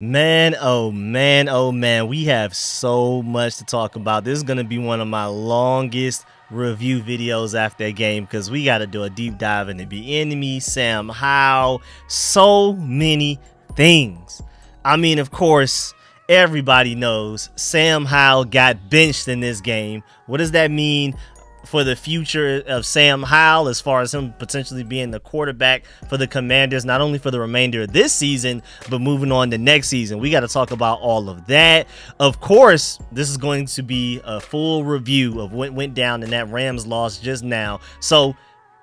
Man, oh man, oh man, we have so much to talk about. This is going to be one of my longest review videos after that game because we got to do a deep dive into Bieniemy, Sam Howell, so many things. I mean, of course, everybody knows Sam Howell got benched in this game. What does that mean for the future of Sam Howell as far as him potentially being the quarterback for the Commanders, not only for the remainder of this season, but moving on to next season? We got to talk about all of that. Of course, this is going to be a full review of what went down in that Rams loss just now. So,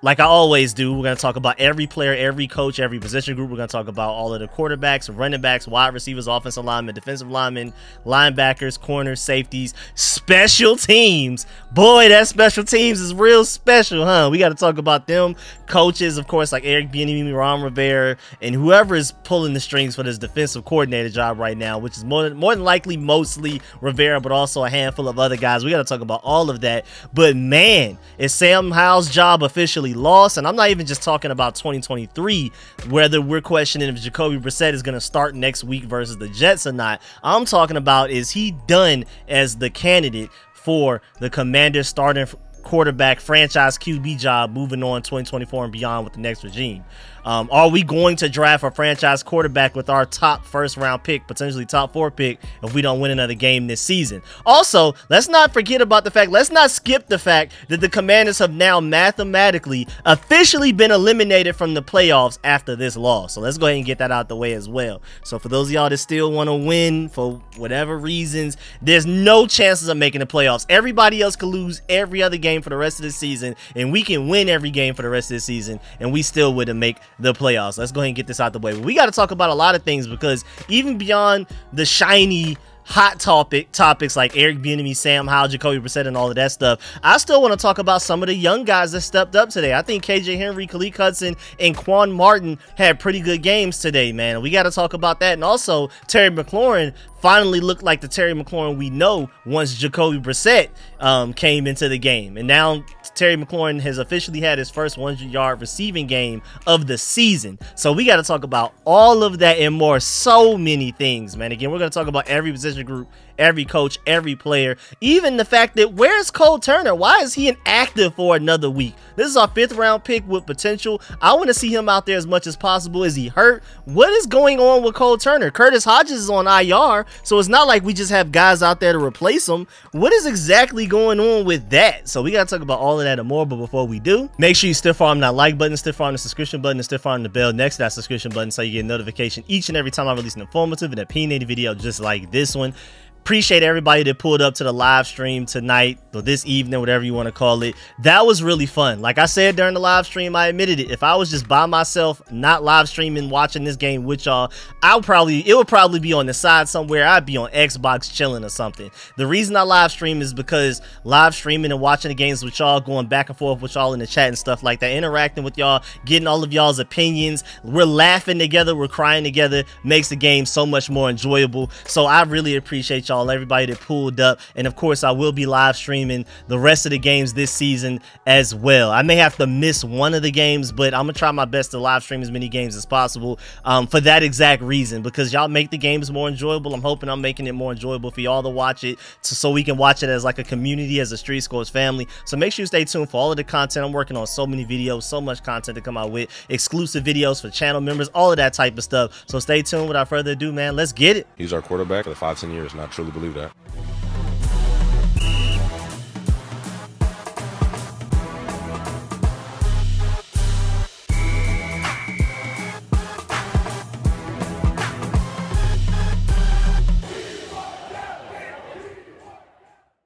like I always do, we're going to talk about every player, every coach, every position group. We're going to talk about all of the quarterbacks, running backs, wide receivers, offensive linemen, defensive linemen, linebackers, corners, safeties, special teams. Boy, that special teams is real special, huh? We got to talk about them. Coaches, of course, like Eric Bieniemy, Ron Rivera, and whoever is pulling the strings for this defensive coordinator job right now, which is more than likely mostly Rivera, but also a handful of other guys. We got to talk about all of that. But man, is Sam Howell's job officially lost? And I'm not even just talking about 2023, whether we're questioning if Jacoby Brissett is going to start next week versus the Jets or not. I'm talking about, is he done as the candidate for the Commanders starting quarterback franchise QB job moving on 2024 and beyond with the next regime? Are we going to draft a franchise quarterback with our top first-round pick, potentially top 4 pick, if we don't win another game this season? Also, let's not forget about the fact, let's not skip the fact that the Commanders have now mathematically officially been eliminated from the playoffs after this loss. So let's go ahead and get that out the way as well. So for those of y'all that still want to win for whatever reasons, there's no chances of making the playoffs. Everybody else could lose every other game for the rest of the season, and we can win every game for the rest of the season, and we still wouldn't make the playoffs. Let's go ahead and get this out the way. We got to talk about a lot of things, because even beyond the shiny hot topics like Eric Bieniemy, Sam Howell, Jacoby Brissett, and all of that stuff, I still want to talk about some of the young guys that stepped up today. I think KJ Henry, Khalil Hudson, and Quan Martin had pretty good games today, man. We got to talk about that. And also, Terry McLaurin finally looked like the Terry McLaurin we know once Jacoby Brissett came into the game. And now Terry McLaurin has officially had his first 100-yard receiving game of the season. So we got to talk about all of that and more. So many things, man. Again, we're going to talk about every position group, every coach, every player, even the fact that where's Cole Turner? Why is he inactive for another week? This is our 5th-round pick with potential. I want to see him out there as much as possible. Is he hurt? What is going on with Cole Turner? Curtis Hodges is on IR, so it's not like we just have guys out there to replace him. What is exactly going on with that? So we got to talk about all of that and more, but before we do, make sure you stiff arm that like button, stiff arm the subscription button, and stiff arm the bell next to that subscription button so you get a notification each and every time I release an informative and opinionated video just like this one. Appreciate everybody that pulled up to the live stream tonight or this evening, whatever you want to call it. That was really fun. Like I said during the live stream, I admitted it. If I was just by myself, not live streaming, watching this game with y'all, it would probably be on the side somewhere. I'd be on Xbox chilling or something. The reason I live stream is because live streaming and watching the games with y'all, going back and forth with y'all in the chat and stuff like that, interacting with y'all, getting all of y'all's opinions, we're laughing together, we're crying together, makes the game so much more enjoyable. So I really appreciate y'all, everybody that pulled up. And of course, I will be live streaming the rest of the games this season as well. I may have to miss one of the games, but I'm gonna try my best to live stream as many games as possible for that exact reason, because y'all make the games more enjoyable. I'm hoping I'm making it more enjoyable for y'all to watch it, so we can watch it as like a community, as a Street Scores family. So make sure you stay tuned for all of the content. I'm working on so many videos, so much content to come out with, exclusive videos for channel members, all of that type of stuff. So stay tuned. Without further ado, man, let's get it. He's our quarterback for the 5-10 years, and I truly believe that.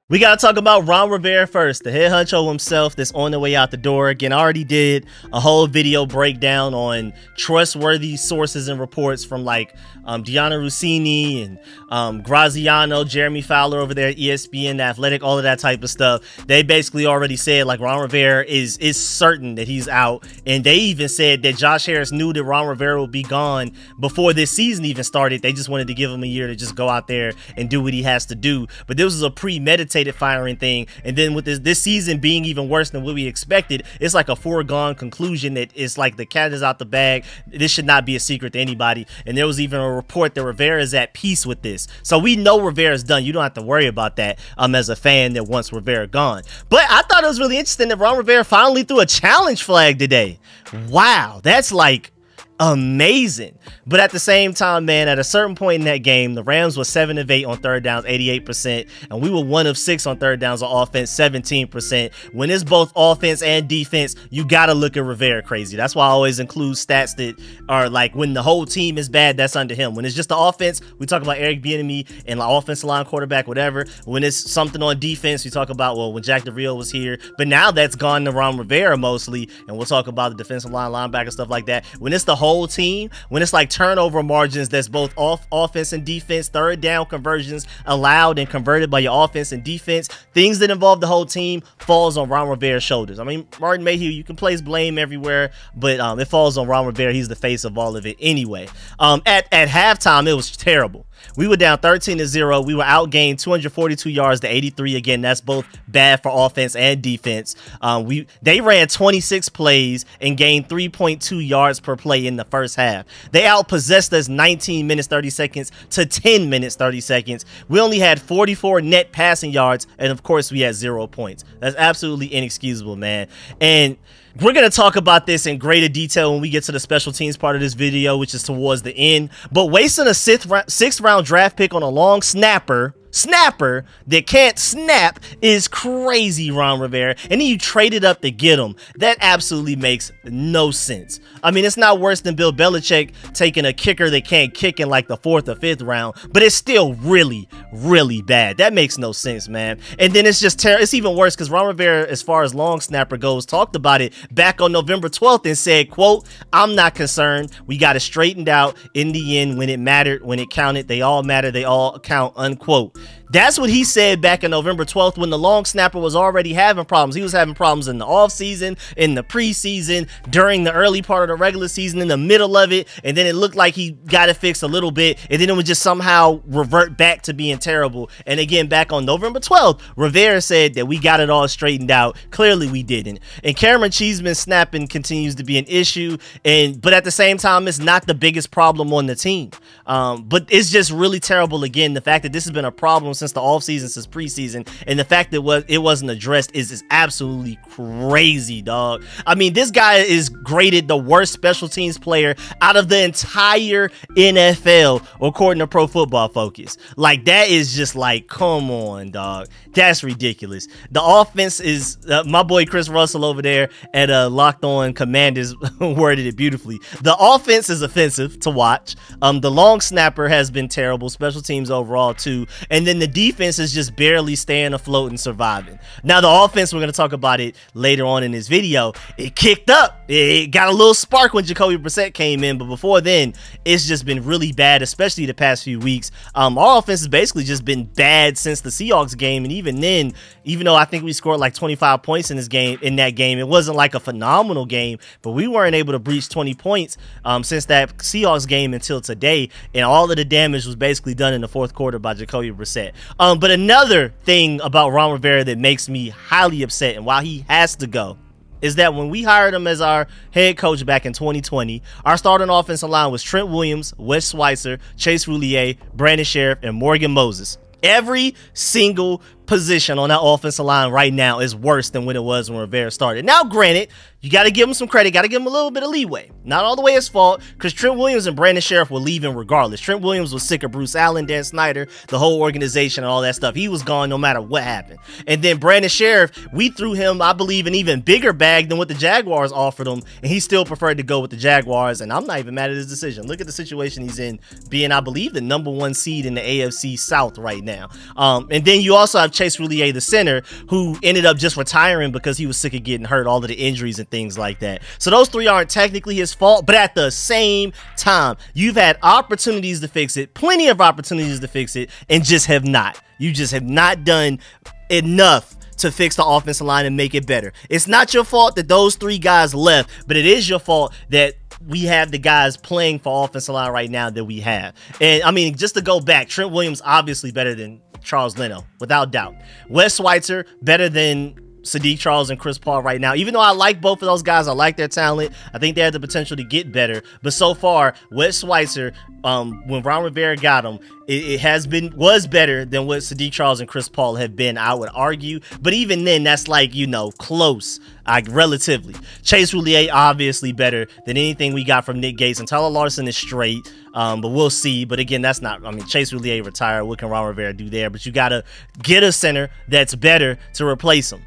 We got to talk about Ron Rivera first, the head honcho himself that's on the way out the door. Again, I already did a whole video breakdown on trustworthy sources and reports from like Diana Rossini and Graziano, Jeremy Fowler over there at ESPN, The Athletic, all of that type of stuff. They basically already said like Ron Rivera is certain that he's out. And they even said that Josh Harris knew that Ron Rivera would be gone before this season even started. They just wanted to give him a year to just go out there and do what he has to do. But this was a premeditated premeditated firing thing. And then with this season being even worse than what we expected, it's like a foregone conclusion that it's like the cat is out the bag. This should not be a secret to anybody. And there was even a report that Rivera is at peace with this. So we know Rivera's done. You don't have to worry about that as a fan that wants Rivera gone. But I thought it was really interesting that Ron Rivera finally threw a challenge flag today. Wow, that's like amazing. But at the same time, man, at a certain point in that game, the Rams were 7 of 8 on third downs, 88%, and we were 1 of 6 on third downs on offense, 17%. When it's both offense and defense, you gotta look at Rivera crazy. That's why I always include stats that are like when the whole team is bad, that's under him. When it's just the offense, we talk about Eric Bieniemy and like offensive line, quarterback, whatever. When it's something on defense, we talk about, well, when Jack DeRio was here, but now that's gone to Ron Rivera mostly, and we'll talk about the defensive line, linebacker, stuff like that. When it's the whole team, when it's like turnover margins that's both offense and defense, third down conversions allowed and converted by your offense and defense, things that involve the whole team falls on Ron Rivera's shoulders. I mean, Martin Mayhew, you can place blame everywhere, but it falls on Ron Rivera. He's the face of all of it anyway. At halftime, it was terrible. We were down 13-0. We were outgained 242 yards to 83. Again, that's both bad for offense and defense. They ran 26 plays and gained 3.2 yards per play in the first half. They outpossessed us 19 minutes 30 seconds to 10 minutes 30 seconds. We only had 44 net passing yards, and of course we had 0 points. That's absolutely inexcusable, man. And we're going to talk about this in greater detail when we get to the special teams part of this video, which is towards the end. But wasting a sixth round draft pick on a long snapper that can't snap is crazy, Ron Rivera. And then you traded up to get him. That absolutely makes no sense. I mean, it's not worse than Bill Belichick taking a kicker that can't kick in like the 4th or 5th round, but it's still really, really bad. That makes no sense, man. And then it's just terrible. It's even worse because Ron Rivera, as far as long snapper goes, talked about it back on November 12th and said, quote, "I'm not concerned. We got it straightened out in the end when it mattered, when it counted. They all matter. They all count," unquote. That's what he said back in November 12th when the long snapper was already having problems. He was having problems in the offseason, in the preseason, during the early part of the regular season, in the middle of it, and then it looked like he got it fixed a little bit, and then it would just somehow revert back to being terrible. And again, back on November 12th, Rivera said that we got it all straightened out. Clearly we didn't. And Cameron Cheeseman snapping continues to be an issue, but at the same time, it's not the biggest problem on the team. But it's just really terrible, again, the fact that this has been a problem since the offseason, since preseason, and the fact that it wasn't addressed is absolutely crazy, dog. I mean, this guy is graded the worst special teams player out of the entire NFL, according to Pro Football Focus. Like, that is just like, come on, dog. That's ridiculous. The offense is, my boy Chris Russell over there at Locked On Commanders worded it beautifully. The offense is offensive to watch. The long snapper has been terrible. Special teams overall too. And then the defense is just barely staying afloat and surviving. Now the offense, we're going to talk about it later on in this video. It kicked up. It got a little spark when Jacoby Brissett came in, but before then, it's just been really bad, especially the past few weeks. Our offense has basically just been bad since the Seahawks game, and even then, even though I think we scored like 25 points in that game, it wasn't like a phenomenal game, but we weren't able to breach 20 points since that Seahawks game until today, and all of the damage was basically done in the 4th quarter by Jacoby Brissett. But another thing about Ron Rivera that makes me highly upset, and why he has to go, is that when we hired him as our head coach back in 2020, our starting offensive line was Trent Williams, Wes Schweitzer, Chase Roulier, Brandon Sheriff, and Morgan Moses. Every single position on that offensive line right now is worse than when it was when Rivera started. Now, granted, you got to give him some credit, got to give him a little bit of leeway. Not all the way his fault, because Trent Williams and Brandon Sheriff were leaving regardless. Trent Williams was sick of Bruce Allen, Dan Snyder, the whole organization, and all that stuff. He was gone no matter what happened. And then Brandon Sheriff, we threw him, I believe, an even bigger bag than what the Jaguars offered him, and he still preferred to go with the Jaguars, and I'm not even mad at his decision. Look at the situation he's in, being, I believe, the #1 seed in the AFC South right now. And then you also have Chase Roulier, the center, who ended up just retiring because he was sick of getting hurt, all of the injuries and things like that. So those three aren't technically his fault, but at the same time, you've had opportunities to fix it, plenty of opportunities to fix it, and just have not. You just have not done enough to fix the offensive line and make it better. It's not your fault that those three guys left, but it is your fault that we have the guys playing for offensive line right now that we have. And I mean, just to go back, Trent Williams obviously better than Charles Leno, without doubt. Wes Schweitzer, better than Sadiq Charles and Chris Paul right now. Even though I like both of those guys, I like their talent. I think they have the potential to get better. But so far, Wes Schweitzer, when Ron Rivera got him, was better than what Sadiq Charles and Chris Paul have been, I would argue. But even then, that's like, you know, close, relatively. Chase Roulier, obviously better than anything we got from Nick Gates. And Tyler Larson is straight, but we'll see. But again, that's not, I mean, Chase Roulier retired. What can Ron Rivera do there? But you got to get a center that's better to replace him.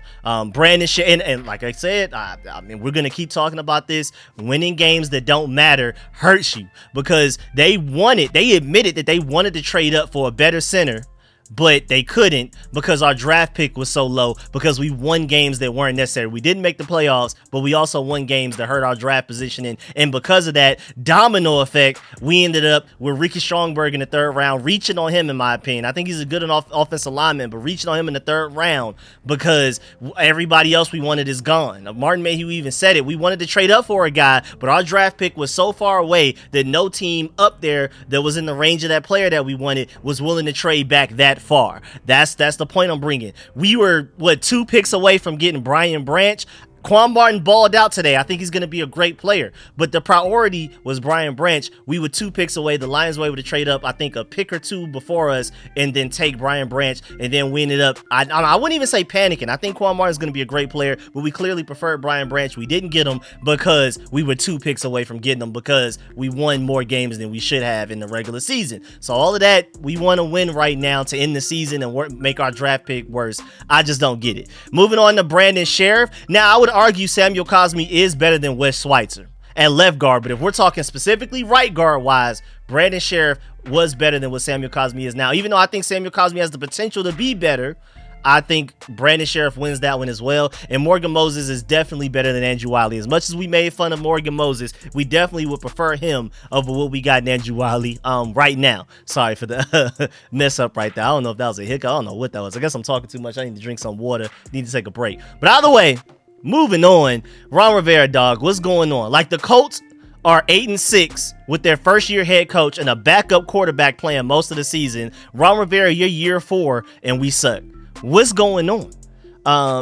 Brandon and like I said, I mean, we're going to keep talking about this. Winning games that don't matter hurts you, because they admitted that they wanted to trade up for a better center, but they couldn't because our draft pick was so low, because we won games that weren't necessary. We didn't make the playoffs, but we also won games that hurt our draft positioning. And because of that domino effect, we ended up with Ricky Strongberg in the 3rd round, reaching on him, in my opinion. I think he's a good offensive lineman, but reaching on him in the 3rd round because everybody else we wanted is gone. Martin Mayhew even said it. We wanted to trade up for a guy, but our draft pick was so far away that no team up there that was in the range of that player that we wanted was willing to trade back that far. That's the point I'm bringing. We were, what, 2 picks away from getting Brian Branch. Quan Barton balled out today. I think he's going to be a great player, but the priority was Brian Branch. We were 2 picks away. The Lions were able to trade up, I think, a pick or 2 before us and then take Brian Branch, and then we ended up, I wouldn't even say panicking. I think Quan Barton's going to be a great player, but we clearly preferred Brian Branch. We didn't get him because we were 2 picks away from getting him, because we won more games than we should have in the regular season. So all of that, we want to win right now to end the season and make our draft pick worse. I just don't get it. Moving on to Brandon Sheriff. Now, I would argue Samuel Cosmi is better than Wes Schweitzer at left guard, but if we're talking specifically right guard wise, Brandon Sheriff was better than what Samuel Cosmi is now. Even though I think Samuel Cosmi has the potential to be better, I think Brandon Sheriff wins that one as well. And Morgan Moses is definitely better than Andrew Wiley. As much as we made fun of Morgan Moses, we definitely would prefer him over what we got in Andrew Wiley right now. Sorry for the mess up right there. I don't know if that was a hiccup. I don't know what that was. I guess I'm talking too much. I need to drink some water. Need to take a break. But either way, moving on, Ron Rivera, dog, what's going on? Like, the Colts are 8-6 with their first-year head coach and a backup quarterback playing most of the season. Ron Rivera, you're year 4, and we suck. What's going on?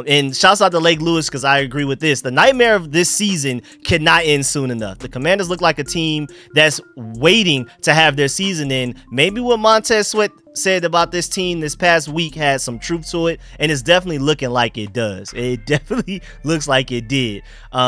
And shouts out to Lake Lewis, because I agree with this. The nightmare of this season cannot end soon enough. The Commanders look like a team that's waiting to have their season end. Maybe what Montez Sweat said about this team this past week had some truth to it, and it's definitely looking like it does. It definitely looks like it did.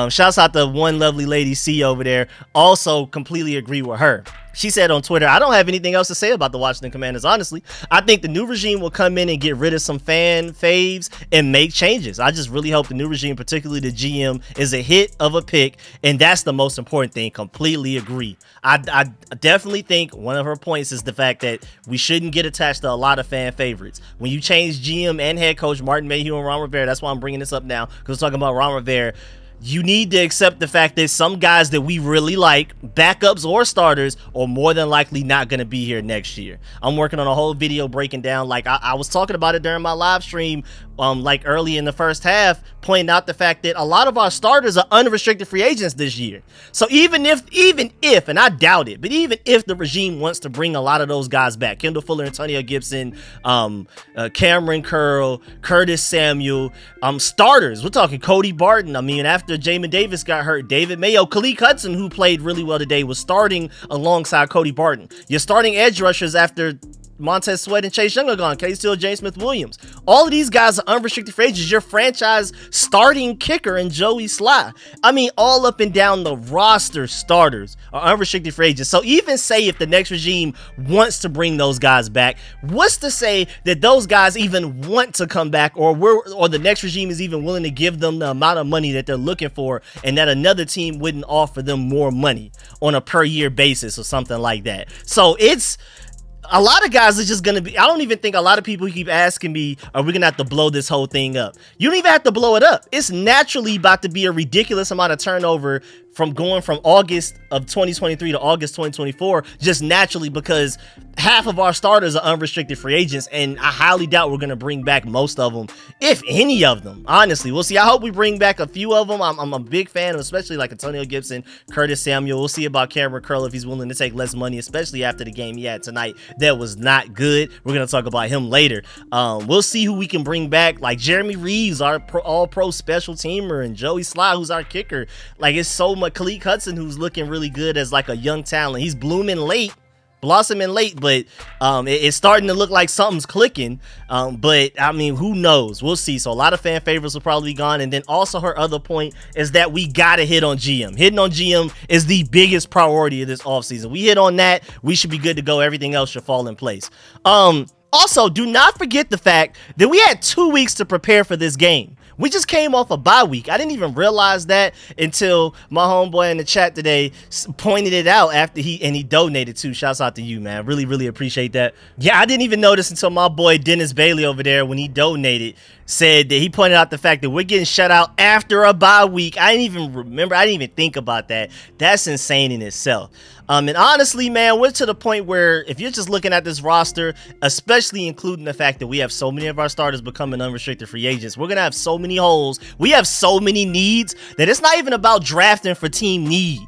Shouts out to one lovely lady C over there. Also completely agree with her. She said on Twitter, I don't have anything else to say about the Washington Commanders, honestly. I think the new regime will come in and get rid of some fan faves and make changes. I just really hope the new regime, particularly the GM, is a hit of a pick, and that's the most important thing. Completely agree. I definitely think one of her points is the fact that we shouldn't get attached to a lot of fan favorites. When you change GM and head coach Martin Mayhew and Ron Rivera, that's why I'm bringing this up now, because we're talking about Ron Rivera. You need to accept the fact that some guys that we really like, backups or starters, are more than likely not going to be here next year. I'm working on a whole video breaking down, like I was talking about it during my live stream, like early in the first half, pointing out the fact that a lot of our starters are unrestricted free agents this year. So even if, and I doubt it, but even if the regime wants to bring a lot of those guys back, Kendall Fuller, Antonio Gibson, Cameron Curl, Curtis Samuel, starters, we're talking Cody Barton. I mean, after Jamin Davis got hurt, David Mayo, Khaleke Hudson, who played really well today, was starting alongside Cody Barton. You're starting edge rushers after Montez Sweat and Chase Young are gone. Case Steele, James Smith-Williams. All of these guys are unrestricted free agents. Your franchise starting kicker and Joey Sly. I mean, all up and down the roster, starters are unrestricted free agents. So even say if the next regime wants to bring those guys back, what's to say that those guys even want to come back, or the next regime is even willing to give them the amount of money that they're looking for, and that another team wouldn't offer them more money on a per year basis or something like that. So it's a lot of guys are just going to be, I don't even think a lot of people keep asking me, are we going to have to blow this whole thing up? You don't even have to blow it up. It's naturally about to be a ridiculous amount of turnover from going from August of 2023 to August 2024 just naturally because half of our starters are unrestricted free agents, and I highly doubt we're going to bring back most of them, if any of them. Honestly, we'll see. I hope we bring back a few of them. I'm a big fan of especially like Antonio Gibson, Curtis Samuel. We'll see about Cameron Curl if he's willing to take less money, especially after the game he had tonight that was not good. We're going to talk about him later. We'll see who we can bring back, like Jeremy Reeves, our all-pro special teamer, and Joey Sly, who's our kicker. Like, it's so much. Khaleke Hudson, who's looking really good as like a young talent. He's blossoming late, but it's starting to look like something's clicking. But I mean, who knows? We'll see. So a lot of fan favorites will probably be gone. And then also her other point is that we gotta hit on GM. Hitting on GM is the biggest priority of this offseason. We hit on that, we should be good to go. Everything else should fall in place. Also, do not forget the fact that we had 2 weeks to prepare for this game. We just came off a bye week. I didn't even realize that until my homeboy in the chat today pointed it out after he donated too. Shouts out to you, man. Really, really appreciate that. Yeah, I didn't even notice until my boy Dennis Bailey over there, when he donated, said that he pointed out the fact that we're getting shut out after a bye week. I didn't even remember. I didn't even think about that. That's insane in itself. And honestly, man, we're to the point where if you're just looking at this roster, especially including the fact that we have so many of our starters becoming unrestricted free agents, we're going to have so many holes. We have so many needs that it's not even about drafting for team need.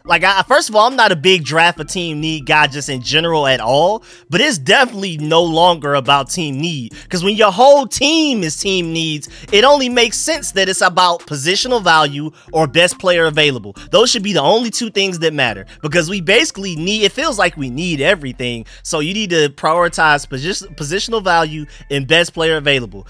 Like, first of all, I'm not a big draft for team need guy just in general at all, but it's definitely no longer about team need, because when your whole team is team needs, it only makes sense that it's about positional value or best player available. Those should be the only two things that matter, because we basically need, it feels like we need everything, so you need to prioritize positional value and best player available.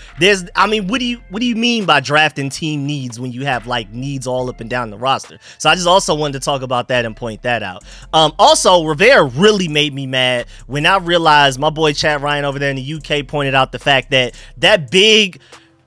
I mean, what do you mean by drafting team needs when you have like needs all up and down the roster? So I just also wanted to talk about that and point that out. Also, Rivera really made me mad when I realized my boy Chad Ryan over there in the UK pointed out the fact that that big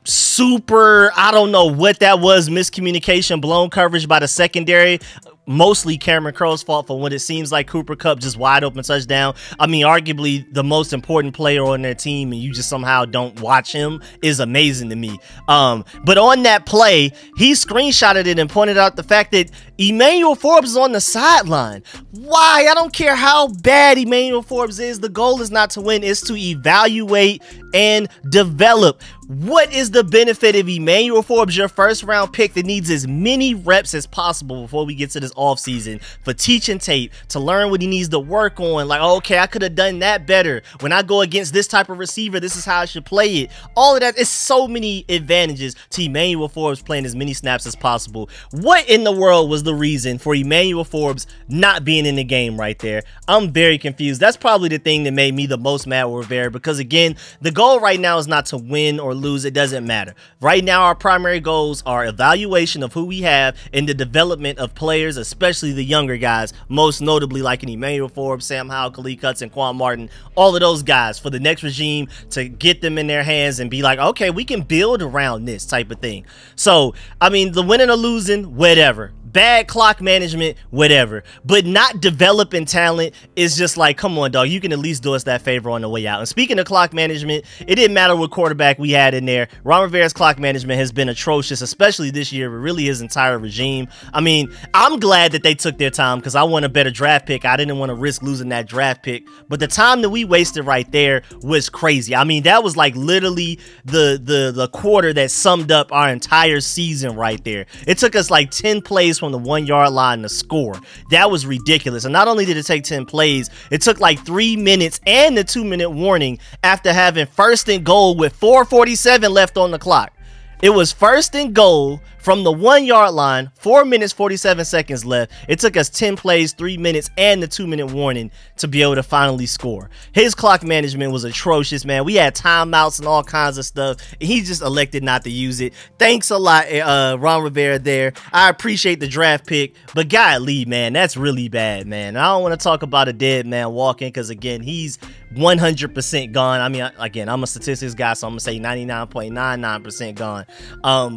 super, I don't know what that was, miscommunication, blown coverage by the secondary, mostly Cameron Curl's fault for what it seems like Cooper Kupp just wide open touchdown. I mean, arguably the most important player on their team, and you just somehow don't watch him, is amazing to me. But on that play, he screenshotted it and pointed out the fact that Emmanuel Forbes is on the sideline. Why? I don't care how bad Emmanuel Forbes is. The goal is not to win, it's to evaluate and develop. What is the benefit of Emmanuel Forbes, your first round pick that needs as many reps as possible before we get to this offseason, for teaching tape, to learn what he needs to work on? Like, okay, I could have done that better. When I go against this type of receiver, this is how I should play it. All of that, it's so many advantages to Emmanuel Forbes playing as many snaps as possible. What in the world was the reason for Emmanuel Forbes not being in the game right there? I'm very confused. That's probably the thing that made me the most mad with Rivera, because again, the goal right now is not to win or lose. It doesn't matter. Right now, our primary goals are evaluation of who we have and the development of players, especially the younger guys, most notably like an Emmanuel Forbes, Sam Howell, Khaleke Hudson, Quan Martin, all of those guys, for the next regime to get them in their hands and be like, okay, we can build around this type of thing. So, I mean, the winning or losing, whatever. Bad clock management, whatever, but not developing talent is just like, come on, dog, you can at least do us that favor on the way out. And speaking of clock management, it didn't matter what quarterback we had in there. Ron Rivera's clock management has been atrocious, especially this year, but really his entire regime. I mean, I'm glad that they took their time because I want a better draft pick. I didn't want to risk losing that draft pick, but the time that we wasted right there was crazy. I mean, that was like literally the quarter that summed up our entire season right there. It took us like 10 plays from the 1 yard line to score. That was ridiculous. And not only did it take 10 plays, it took like 3 minutes and the 2-minute warning after having first and goal with 4:47 left on the clock. It was first and goal from the 1 yard line, 4 minutes, 47 seconds left. It took us 10 plays, 3 minutes, and the 2-minute warning to be able to finally score. His clock management was atrocious, man. We had timeouts and all kinds of stuff, and he just elected not to use it. Thanks a lot, Ron Rivera there. I appreciate the draft pick, but golly, man, that's really bad, man. I don't want to talk about a dead man walking because, again, he's 100% gone. I mean, again, I'm a statistics guy, so I'm going to say 99.99% gone.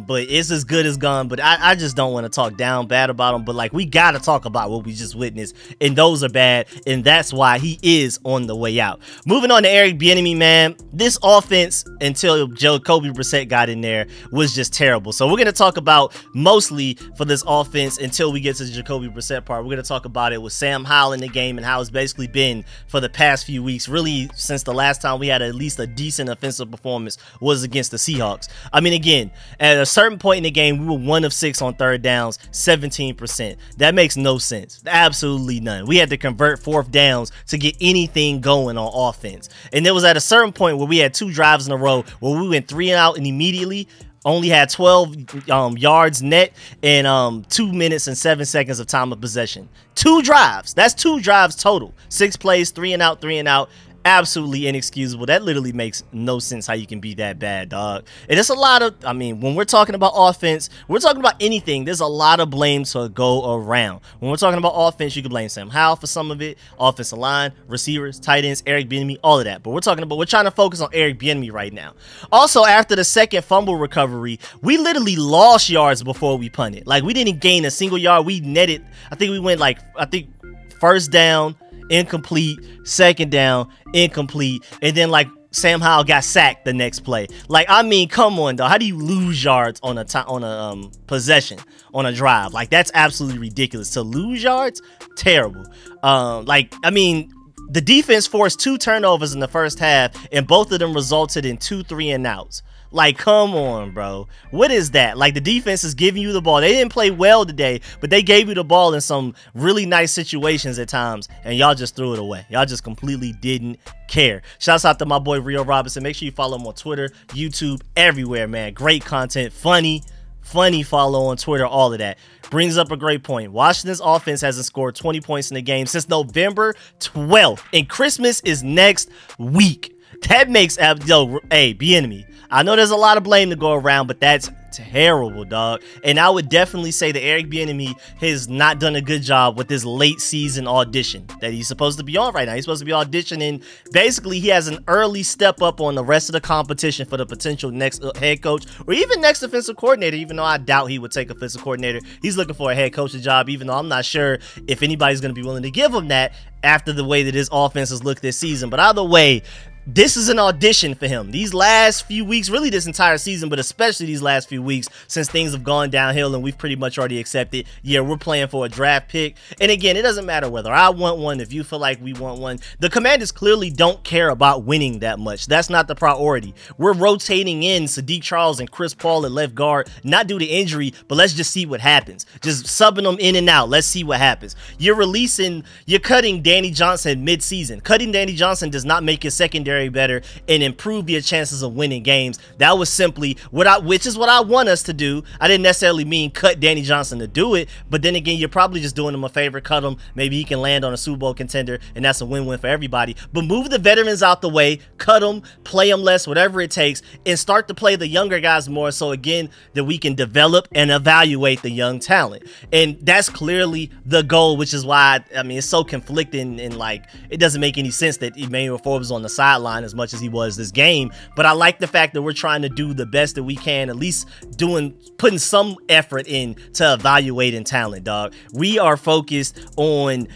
But it's as good as is gone, but I just don't want to talk down bad about him. But like, we got to talk about what we just witnessed, and those are bad, and that's why he is on the way out. Moving on to Eric Bieniemy, man, this offense until Jacoby Brissett got in there was just terrible. So we're going to talk about mostly for this offense until we get to the Jacoby Brissett part. We're going to talk about it with Sam Howell in the game and how it's basically been for the past few weeks, really since the last time we had at least a decent offensive performance was against the Seahawks. I mean, again, at a certain point in the game, we were 1 of 6 on third downs, 17%. That makes no sense. Absolutely none. We had to convert fourth downs to get anything going on offense. And there was at a certain point where we had 2 drives in a row where we went 3 and out and immediately only had 12 yards net and 2 minutes and 7 seconds of time of possession. 2 drives. That's 2 drives total. 6 plays, 3 and out, 3 and out. Absolutely inexcusable. That literally makes no sense how you can be that bad, dog. And it's a lot of, I mean, when we're talking about offense, we're talking about anything, there's a lot of blame to go around. When we're talking about offense, you can blame Sam Howell for some of it, offensive line, receivers, tight ends, Eric Bieniemy, all of that. But we're trying to focus on Eric Bieniemy right now. Also, after the second fumble recovery, we literally lost yards before we punted. Like, we didn't gain a single yard. We netted, I think we went like, first down, incomplete, second down, incomplete, and then like Sam Howell got sacked the next play. Like, I mean, come on, though. How do you lose yards on a possession on a drive? Like, that's absolutely ridiculous. To lose yards, terrible. Like, I mean, the defense forced 2 turnovers in the first half, and both of them resulted in 2 3-and-outs. Like, come on, bro. What is that? Like, the defense is giving you the ball. They didn't play well today, but they gave you the ball in some really nice situations at times, and y'all just threw it away. Y'all just completely didn't care. Shouts out to my boy Rio Robinson. Make sure you follow him on Twitter, YouTube, everywhere, man. Great content. Funny follow on Twitter, all of that. Brings up a great point. Washington's offense hasn't scored 20 points in the game since November 12th, and Christmas is next week. That makes, yo, hey, Bieniemy, I know there's a lot of blame to go around, but that's terrible, dog. And I would definitely say that Eric Bieniemy has not done a good job with this late season audition that he's supposed to be on right now. He's supposed to be auditioning. Basically, he has an early step up on the rest of the competition for the potential next head coach or even next offensive coordinator, even though I doubt he would take offensive coordinator. He's looking for a head coaching job, even though I'm not sure if anybody's going to be willing to give him that after the way that his offense has looked this season. But either way, this is an audition for him. These last few weeks, really this entire season, but especially these last few weeks, since things have gone downhill and we've pretty much already accepted, yeah, we're playing for a draft pick. And again, it doesn't matter whether I want one, if you feel like we want one. The Commanders clearly don't care about winning that much. That's not the priority. We're rotating in Sadiq Charles and Chris Paul at left guard, not due to injury, but let's just see what happens. Just subbing them in and out. Let's see what happens. You're cutting Danny Johnson mid-season. Cutting Danny Johnson does not make your secondary better and improve your chances of winning games. That was simply which is what I want us to do. I didn't necessarily mean cut Danny Johnson to do it, but then again, you're probably just doing him a favor. Cut him. Maybe he can land on a Super Bowl contender, and that's a win-win for everybody. But move the veterans out the way, cut them, play them less, whatever it takes, and start to play the younger guys more, so again, that we can develop and evaluate the young talent. And that's clearly the goal, which is why, I mean, it's so conflicting, and like, it doesn't make any sense that Emmanuel Forbes is on the sideline as much as he was this game. But I like the fact that we're trying to do the best that we can, at least putting some effort in to evaluating talent, dog. We are focused on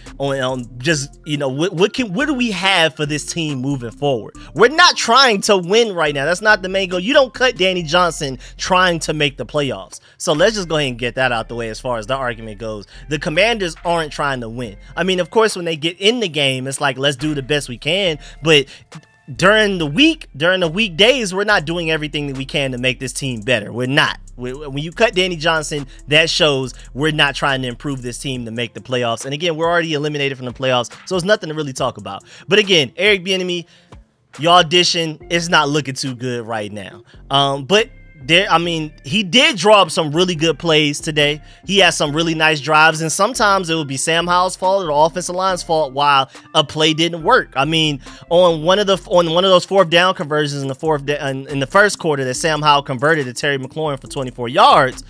just, you know, what do we have for this team moving forward? We're not trying to win right now. That's not the main goal. You don't cut Danny Johnson trying to make the playoffs. So let's just go ahead and get that out the way as far as the argument goes. The Commanders aren't trying to win. I mean, of course, when they get in the game, it's like, let's do the best we can, but during the weekdays, we're not doing everything that we can to make this team better. We're not. When you cut Danny Johnson, that shows we're not trying to improve this team to make the playoffs. And again, we're already eliminated from the playoffs, so it's nothing to really talk about. But again, Eric Bieniemy, your audition is not looking too good right now. But I mean, he did draw up some really good plays today. He has some really nice drives, and sometimes it would be Sam Howell's fault or the offensive line's fault while a play didn't work. I mean, on one of those fourth down conversions in the first quarter that Sam Howell converted to Terry McLaurin for 24 yards,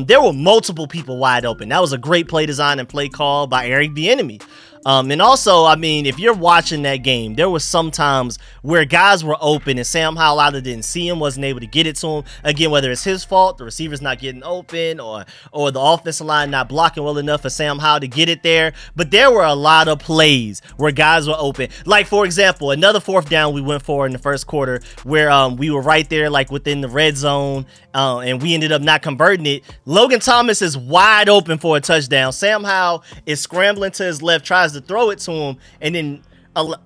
there were multiple people wide open. That was a great play design and play call by Eric Bieniemy. And also, I mean, if you're watching that game, there was some times where guys were open and Sam Howell either didn't see him, wasn't able to get it to him. Again, whether it's his fault, the receiver's not getting open, or the offensive line not blocking well enough for Sam Howell to get it there. But there were a lot of plays where guys were open. Like, for example, another 4th down we went for in the first quarter where we were right there, like within the red zone, and we ended up not converting it. Logan Thomas is wide open for a touchdown. Sam Howell is scrambling to his left, tries to throw it to him, and then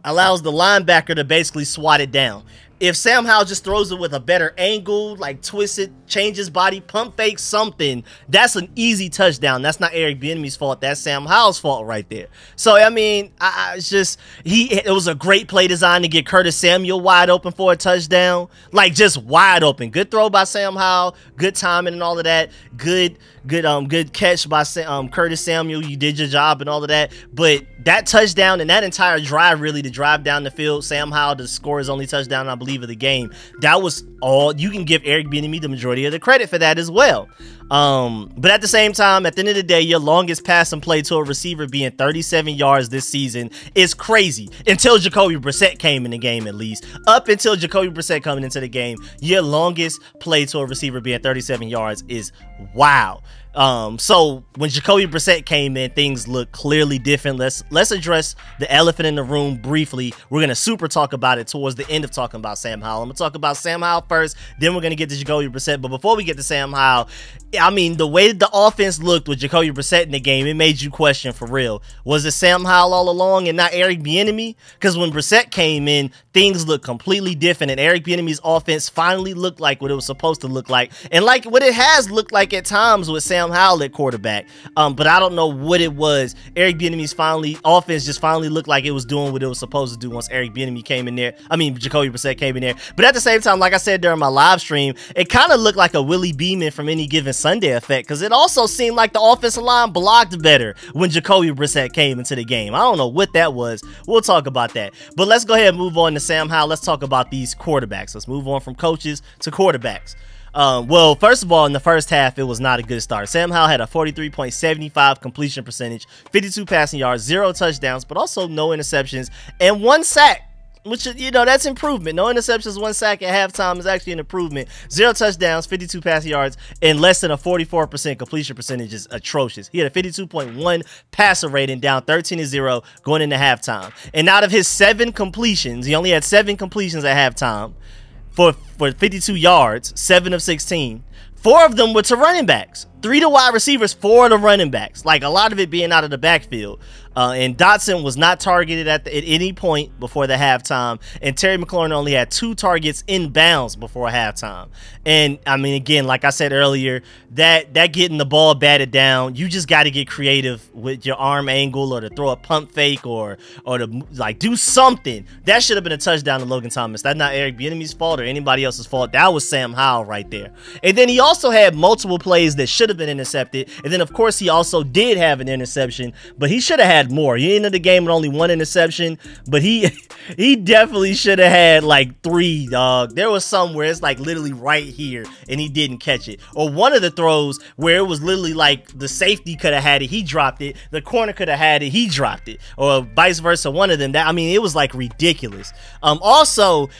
allows the linebacker to basically swat it down. If Sam Howell just throws it with a better angle, like twist it, change his body, pump fake, something, that's an easy touchdown. That's not Eric Bieniemy's fault. That's Sam Howell's fault right there. So, I mean, it's just, it was a great play design to get Curtis Samuel wide open for a touchdown. Like, just wide open. Good throw by Sam Howell, good timing and all of that. Good catch by Curtis Samuel. You did your job and all of that. But that touchdown and that entire drive, really, to drive down the field, Sam Howell to score his only touchdown, I believe, of the game. That was all. You can give Eric Bieniemy the majority of the credit for that as well. But at the same time, at the end of the day, your longest passing play to a receiver being 37 yards this season is crazy. Until Jacoby Brissett came in the game, at least. Up until Jacoby Brissett coming into the game, your longest play to a receiver being 37 yards is wow. So when Jacoby Brissett came in, things look clearly different. Let's address the elephant in the room briefly. We're gonna super talk about it towards the end of talking about Sam Howell. I'm gonna talk about Sam Howell first, then we're gonna get to Jacoby Brissett. But before we get to Sam Howell, I mean, the way the offense looked with Jacoby Brissett in the game, it made you question for real. Was it Sam Howell all along and not Eric Bieniemy? Because when Brissett came in, things looked completely different, and Eric Bieniemy's offense finally looked like what it was supposed to look like, and like what it has looked like at times with Sam Howell at quarterback. But I don't know what it was. Eric Bieniemy's offense just finally looked like it was doing what it was supposed to do once Eric Bieniemy came in there. I mean, Jacoby Brissett came in there. But at the same time, like I said during my live stream, it kind of looked like a Willie Beeman from Any Given Sunday effect, because it also seemed like the offensive line blocked better when Jacoby Brissett came into the game. I don't know what that was. We'll talk about that. But let's go ahead and move on to Sam Howell. Let's talk about these quarterbacks. Let's move on from coaches to quarterbacks. Well, first of all, in the first half, it was not a good start. Sam Howell had a 43.75 completion percentage, 52 passing yards, 0 touchdowns, but also no interceptions, and 1 sack. Which, you know, that's improvement. No interceptions, 1 sack at halftime is actually an improvement. 0 touchdowns, 52 passing yards, and less than a 44% completion percentage is atrocious. He had a 52.1 passer rating, down 13-0 going into halftime. And out of his 7 completions, he only had 7 completions at halftime for 52 yards, 7 of 16. 4 of them were to running backs. 3 to wide receivers, 4 to running backs. Like, a lot of it being out of the backfield. And Dotson was not targeted at any point before the halftime. And Terry McLaurin only had 2 targets in bounds before halftime. And, I mean, again, like I said earlier, that getting the ball batted down, you just got to get creative with your arm angle, or to throw a pump fake, or to, like, do something. That should have been a touchdown to Logan Thomas. That's not Eric Bieniemy's fault or anybody else's fault. That was Sam Howell right there. And then he also had multiple plays that should have been intercepted. And then, of course, he also did have an interception, but he should have had more. He ended the game with only 1 interception, but he definitely should have had like 3, dog. There was some where it's like literally right here and he didn't catch it. Or one of the throws where it was literally like the safety could have had it, he dropped it. The corner could have had it, he dropped it. Or vice versa, one of them. I mean, it was like ridiculous. Also,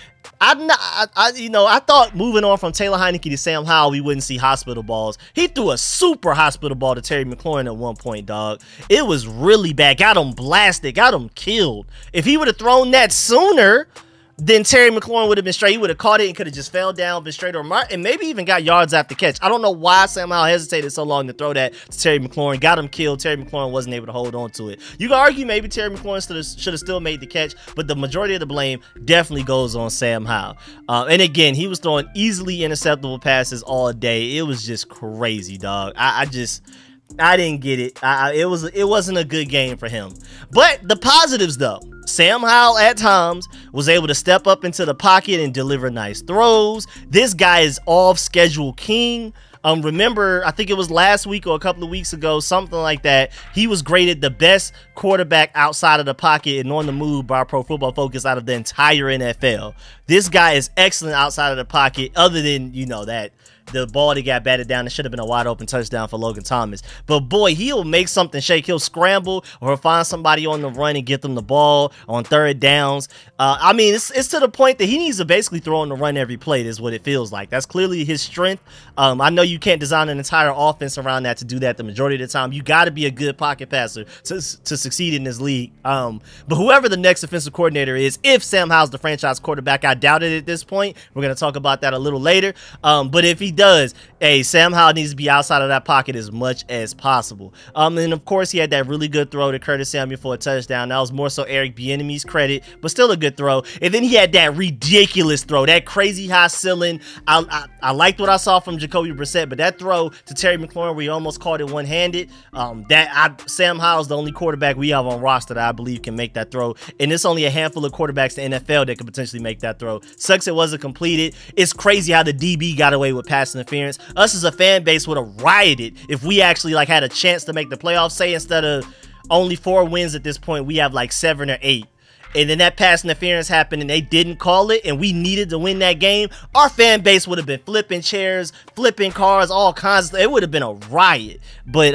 I thought moving on from Taylor Heinicke to Sam Howell, we wouldn't see hospital balls. He threw a super hospital ball to Terry McLaurin at one point, dog. It was really bad. Got him blasted. Got him killed. If he would have thrown that sooner, then Terry McLaurin would have been straight. He would have caught it and could have just fell down, been straight, and maybe even got yards after catch. I don't know why Sam Howell hesitated so long to throw that to Terry McLaurin. Got him killed. Terry McLaurin wasn't able to hold on to it. You can argue maybe Terry McLaurin should have still made the catch, but the majority of the blame definitely goes on Sam Howell. And again, he was throwing easily interceptable passes all day. It was just crazy, dog. I didn't get it. It wasn't a good game for him. But the positives, though. Sam Howell at times was able to step up into the pocket and deliver nice throws. This guy is off-schedule king. Remember, I think it was last week or a couple of weeks ago, something like that, he was graded the best quarterback outside of the pocket and on the move by Pro Football Focus out of the entire NFL. This guy is excellent outside of the pocket, other than, you know, that the ball that got batted down. It should have been a wide open touchdown for Logan Thomas. But boy, he'll make something shake. He'll scramble or he'll find somebody on the run and get them the ball on third downs. I mean, it's to the point that he needs to basically throw on the run every play, is what it feels like. That's clearly his strength. I know you can't design an entire offense around that to do that the majority of the time. You got to be a good pocket passer to succeed in this league. But whoever the next offensive coordinator is, if Sam Howell's the franchise quarterback, I doubt it at this point. We're going to talk about that a little later. But if he does, hey, Sam Howell needs to be outside of that pocket as much as possible. And of course, he had that really good throw to Curtis Samuel for a touchdown. That was more so Eric Bieniemy's credit, but still a good throw. And then he had that ridiculous throw, that crazy high ceiling. I liked what I saw from Jacoby Brissett, but that throw to Terry McLaurin where he almost caught it one-handed, Sam Howell's the only quarterback we have on roster that I believe can make that throw. And it's only a handful of quarterbacks in the NFL that could potentially make that throw. Sucks it wasn't completed. It's crazy how the DB got away with pass interference. Us as a fan base would have rioted if we actually had a chance to make the playoffs. Say instead of only 4 wins at this point, we have like 7 or 8. And then that pass interference happened and they didn't call it and we needed to win that game, our fan base would have been flipping chairs, flipping cars, all kinds of stuff. It would have been a riot. But,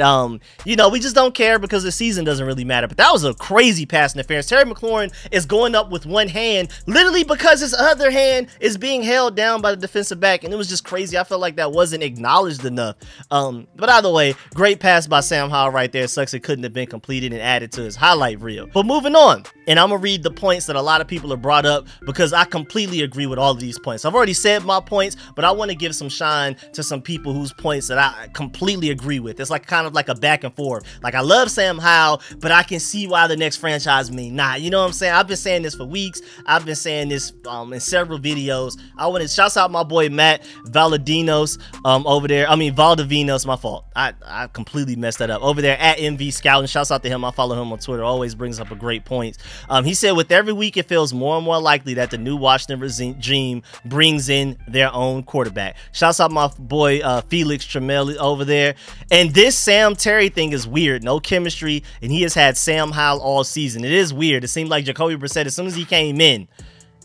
you know, we just don't care because the season doesn't really matter. But that was a crazy pass interference. Terry McLaurin is going up with one hand, literally because his other hand is being held down by the defensive back. And it was just crazy. I felt like that wasn't acknowledged enough. But either way, great pass by Sam Howell right there. Sucks it couldn't have been completed and added to his highlight reel. But moving on, and I'm going to read the points that a lot of people have brought up because I completely agree with all of these points. I've already said my points, but I want to give some shine to some people whose points that I completely agree with. It's like kind of like a back and forth. Like, I love Sam Howell, but I can see why the next franchise may not. You know what I'm saying? I've been saying this for weeks. I've been saying this in several videos. I want to shout out my boy Matt Valadinos over there. I mean Valdivinos, my fault. I completely messed that up. Over there at MV Scouting. Shouts out to him. I follow him on Twitter. Always brings up a great point. He said, with every week it feels more and more likely that the new Washington regime brings in their own quarterback. Shouts out my boy Felix Tremelli over there. And this Sam Terry thing is weird. No chemistry, and he has had Sam Howell all season. It is weird. It seemed like Jacoby Brissett, as soon as he came in,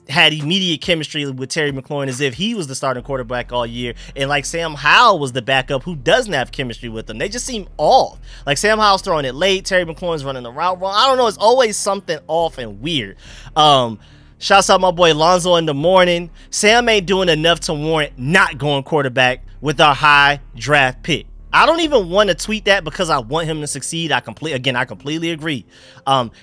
had immediate chemistry with Terry McLaurin as if he was the starting quarterback all year, and like Sam Howell was the backup who doesn't have chemistry with them. They just seem off. Like Sam Howell's throwing it late, Terry McLaurin's running the route wrong. I don't know, it's always something off and weird. Shouts out my boy Lonzo in the morning. Sam ain't doing enough to warrant not going quarterback with our high draft pick. I don't even want to tweet that because I want him to succeed. I completely agree.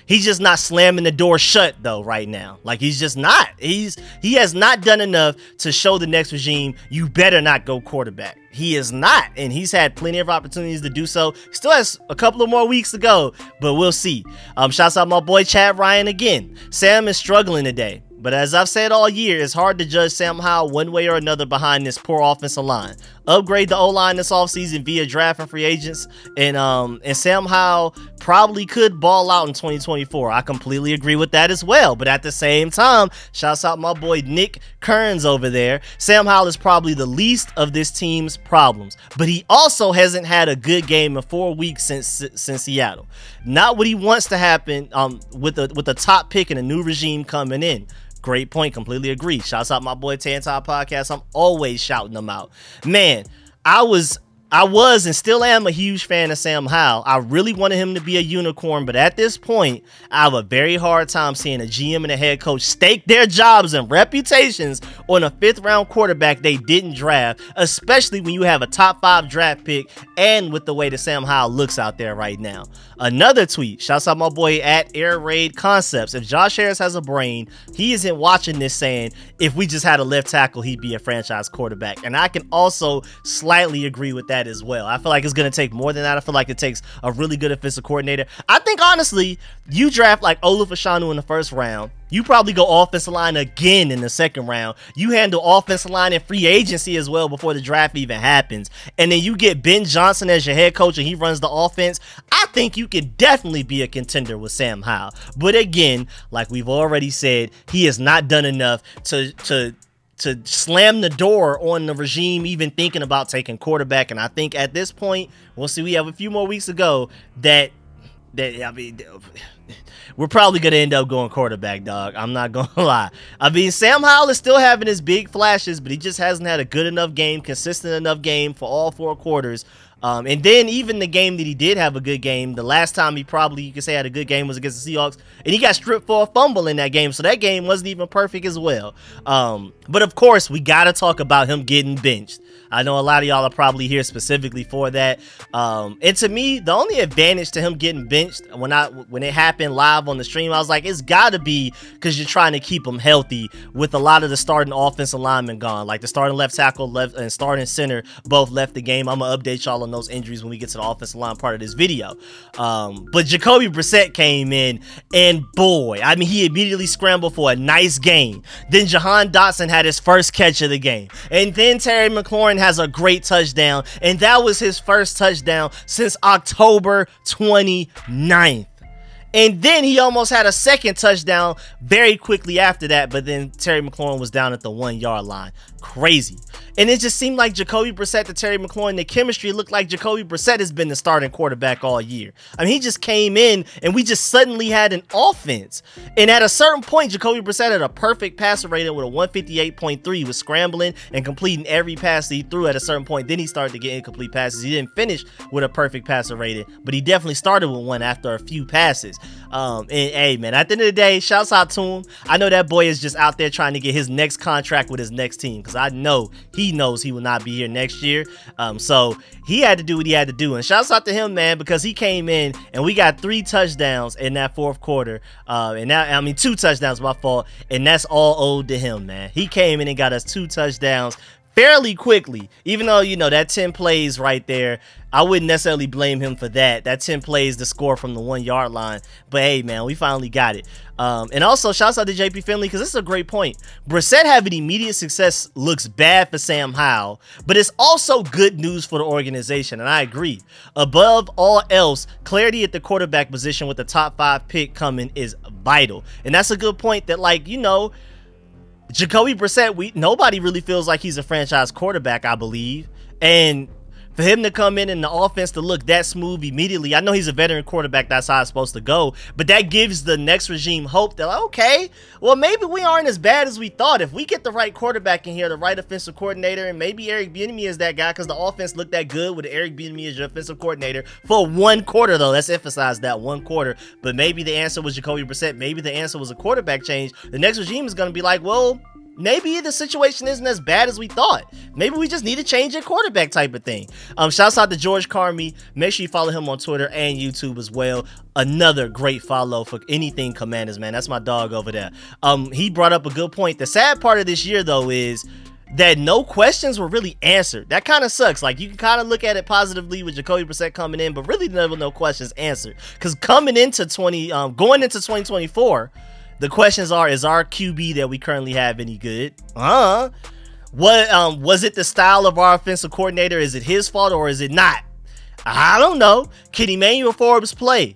He's just not slamming the door shut though right now. Like, he's just not. He has not done enough to show the next regime you better not go quarterback. He is not, and he's had plenty of opportunities to do so. Still has a couple of more weeks to go, but we'll see. Shouts out my boy Chad Ryan again. Sam is struggling today. But as I've said all year, it's hard to judge Sam Howell one way or another behind this poor offensive line. Upgrade the O-line this offseason via draft and free agents, and Sam Howell probably could ball out in 2024. I completely agree with that as well. But at the same time, shouts out my boy Nick Kearns over there. Sam Howell is probably the least of this team's problems, but he also hasn't had a good game in 4 weeks since Seattle. Not what he wants to happen with the top pick and a new regime coming in. Great point. Completely agree. Shouts out my boy Tantai Podcast. I'm always shouting them out. Man, I was and still am a huge fan of Sam Howell. I really wanted him to be a unicorn, but at this point, I have a very hard time seeing a GM and a head coach stake their jobs and reputations on a 5th-round quarterback they didn't draft, especially when you have a top 5 draft pick and with the way that Sam Howell looks out there right now. Another tweet. Shouts out my boy at Air Raid Concepts. If Josh Harris has a brain, he isn't watching this saying, if we just had a left tackle, he'd be a franchise quarterback. And I can also slightly agree with that as well. I feel like it's going to take more than that. I feel like it takes a really good offensive coordinator. I think, honestly, you draft like Olaf Ashanu in the 1st round. You probably go offensive line again in the 2nd round. You handle offensive line and free agency as well before the draft even happens. And then you get Ben Johnson as your head coach and he runs the offense. I think you can definitely be a contender with Sam Howell. But again, like we've already said, he has not done enough to slam the door on the regime even thinking about taking quarterback. And I think at this point, we'll see, we have a few more weeks to go, that I mean, we're probably going to end up going quarterback, dog. I'm not going to lie. I mean, Sam Howell is still having his big flashes, but he just hasn't had a good enough game, consistent enough game for all 4 quarters. And then even the game that he did have a good game, the last time he probably, you could say, had a good game was against the Seahawks, and he got stripped for a fumble in that game, so that game wasn't even perfect as well. But of course, we got to talk about him getting benched. I know a lot of y'all are probably here specifically for that. And to me, the only advantage to him getting benched when it happened live on the stream, I was like, it's got to be because you're trying to keep him healthy with a lot of the starting offensive linemen gone. Like the starting left tackle and starting center both left the game. I'm going to update y'all on those injuries when we get to the offensive line part of this video. But Jacoby Brissett came in, and boy, I mean, he immediately scrambled for a nice game. Then Jahan Dotson had his first catch of the game. And then Terry McLaurin has a great touchdown, and that was his first touchdown since October 29th. And then he almost had a second touchdown very quickly after that, but then Terry McLaurin was down at the 1-yard line. Crazy. And it just seemed like Jacoby Brissett to Terry McLaurin, the chemistry looked like Jacoby Brissett has been the starting quarterback all year. I mean, he just came in and we just suddenly had an offense. And at a certain point, Jacoby Brissett had a perfect passer rating with a 158.3. He was scrambling and completing every pass that he threw at a certain point. Then he started to get incomplete passes. He didn't finish with a perfect passer rating, but he definitely started with one after a few passes. And hey, man, at the end of the day, shouts out to him. I know that boy is just out there trying to get his next contract with his next team, because I know he knows he will not be here next year. So he had to do what he had to do. And shouts out to him, man, because he came in and we got 3 touchdowns in that 4th quarter. And now, I mean, 2 touchdowns, my fault. And that's all owed to him, man. He came in and got us 2 touchdowns fairly quickly, even though, you know, that 10 plays right there, I wouldn't necessarily blame him for that. That 10 plays to score from the 1-yard line. But hey, man, we finally got it. And also, shouts out to JP Finley, because this is a great point. Brissett having immediate success looks bad for Sam Howell, but it's also good news for the organization, and I agree. Above all else, clarity at the quarterback position with the top 5 pick coming is vital. And that's a good point that, like, you know, Jacoby Brissett, nobody really feels like he's a franchise quarterback, I believe. And for him to come in and the offense to look that smooth immediately, I know he's a veteran quarterback, that's how it's supposed to go, but that gives the next regime hope that, okay, well, maybe we aren't as bad as we thought. If we get the right quarterback in here, the right offensive coordinator, and maybe Eric Bieniemy is that guy, because the offense looked that good with Eric Bieniemy as your offensive coordinator for 1 quarter, though. Let's emphasize that 1 quarter. But maybe the answer was Jacoby Brissett. Maybe the answer was a quarterback change. The next regime is going to be like, well, maybe the situation isn't as bad as we thought. Maybe we just need to change a quarterback type of thing. Shouts out to George Carmi. Make sure you follow him on Twitter and YouTube as well. Another great follow for anything Commanders, man. That's my dog over there. He brought up a good point. The sad part of this year, though, is that no questions were really answered. That kind of sucks. Like, you can kind of look at it positively with Jacoby Brissett coming in, but really never no questions answered. Because going into 2024, the questions are, is our QB that we currently have any good? What was it the style of our offensive coordinator? Is it his fault or is it not? I don't know. Can Emmanuel Forbes play?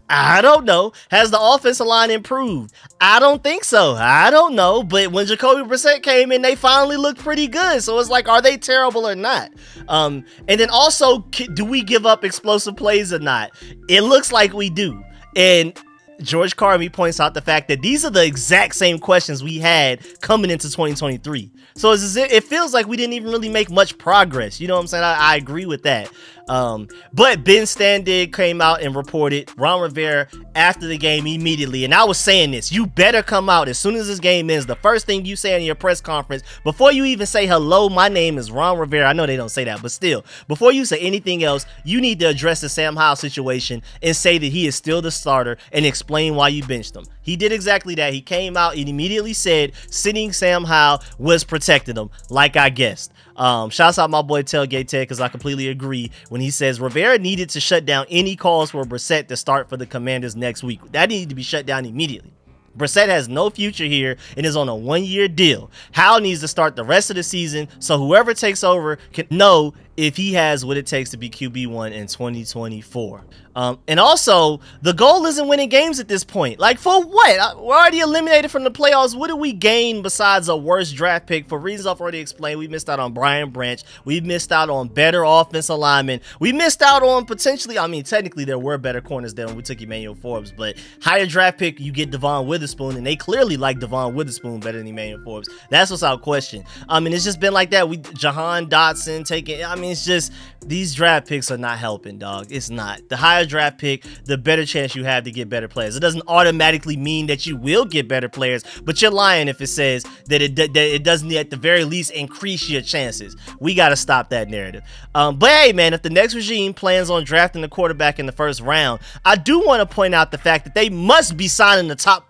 I don't know. Has the offensive line improved? I don't think so. I don't know. But when Jacoby Brissett came in, they finally looked pretty good. So it's like, are they terrible or not? And then also, do we give up explosive plays or not? It looks like we do. And George Carmi points out the fact that these are the exact same questions we had coming into 2023. So it feels like we didn't even really make much progress. You know what I'm saying? I agree with that. But Ben Standig came out and reported Ron Rivera after the game immediately. And I was saying this, you better come out as soon as this game ends. The first thing you say in your press conference, before you even say, hello, my name is Ron Rivera. I know they don't say that, but still, before you say anything else, you need to address the Sam Howell situation and say that he is still the starter and explain why you benched him. He did exactly that. He came out and immediately said sitting Sam Howell was protecting him, like I guessed. Shouts out my boy Tailgate Ted, because I completely agree when he says Rivera needed to shut down any calls for Brissett to start for the Commanders next week. That needed to be shut down immediately. Brissett has no future here and is on a 1-year deal. Howell needs to start the rest of the season so whoever takes over can know if he has what it takes to be QB1 in 2024. And also, the goal isn't winning games at this point. Like, for what? We're already eliminated from the playoffs. What do we gain besides a worse draft pick? For reasons I've already explained, we missed out on Brian Branch. We missed out on better offensive linemen. We missed out on potentially, I mean, technically there were better corners there when we took Emmanuel Forbes, but higher draft pick, you get Devon Witherspoon, and they clearly like Devon Witherspoon better than Emmanuel Forbes. That's what's out question. I mean, it's just been like that. Jahan Dotson taking, I mean, it's just, these draft picks are not helping, dog. It's not. The higher draft pick, the better chance you have to get better players. It doesn't automatically mean that you will get better players, but you're lying if it says that it doesn't at the very least increase your chances. We got to stop that narrative. But hey, man, if the next regime plans on drafting the quarterback in the first round, I do want to point out the fact that they must be signing the top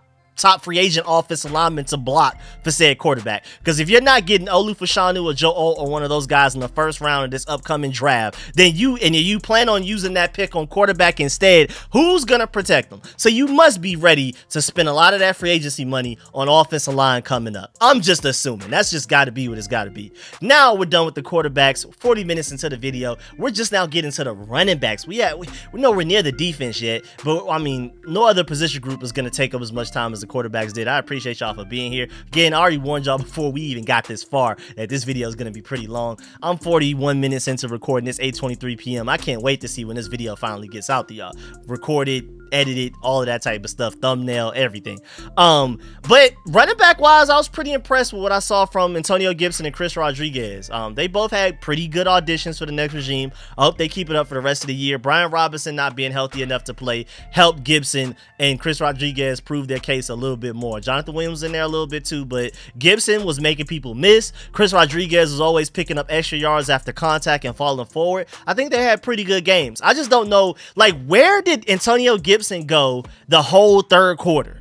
free agent offensive lineman to block for said quarterback. Because if you're not getting Olu Fashanu or Joe O or one of those guys in the first round of this upcoming draft, then you plan on using that pick on quarterback instead, who's gonna protect them? So you must be ready to spend a lot of that free agency money on offensive line coming up. I'm just assuming. That's just got to be what it's got to be. Now we're done with the quarterbacks. 40 minutes into the video, we're just now getting to the running backs. We're nowhere near the defense yet, but I mean, no other position group is gonna take up as much time as the quarterbacks did. I appreciate y'all for being here. Again, I already warned y'all before we even got this far that this video is going to be pretty long. I'm 41 minutes into recording this, 8:23 p.m. I can't wait to see when this video finally gets out to y'all. Recorded, edited, all of that type of stuff, thumbnail, everything. But running back wise, I was pretty impressed with what I saw from Antonio Gibson and Chris Rodriguez. They both had pretty good auditions for the next regime. I hope they keep it up for the rest of the year. Brian Robinson not being healthy enough to play helped Gibson and Chris Rodriguez prove their case a little bit more. Jonathan Williams in there a little bit too, but Gibson was making people miss. Chris Rodriguez was always picking up extra yards after contact and falling forward. I think they had pretty good games. I just don't know, like, where did Antonio Gibson go the whole third quarter?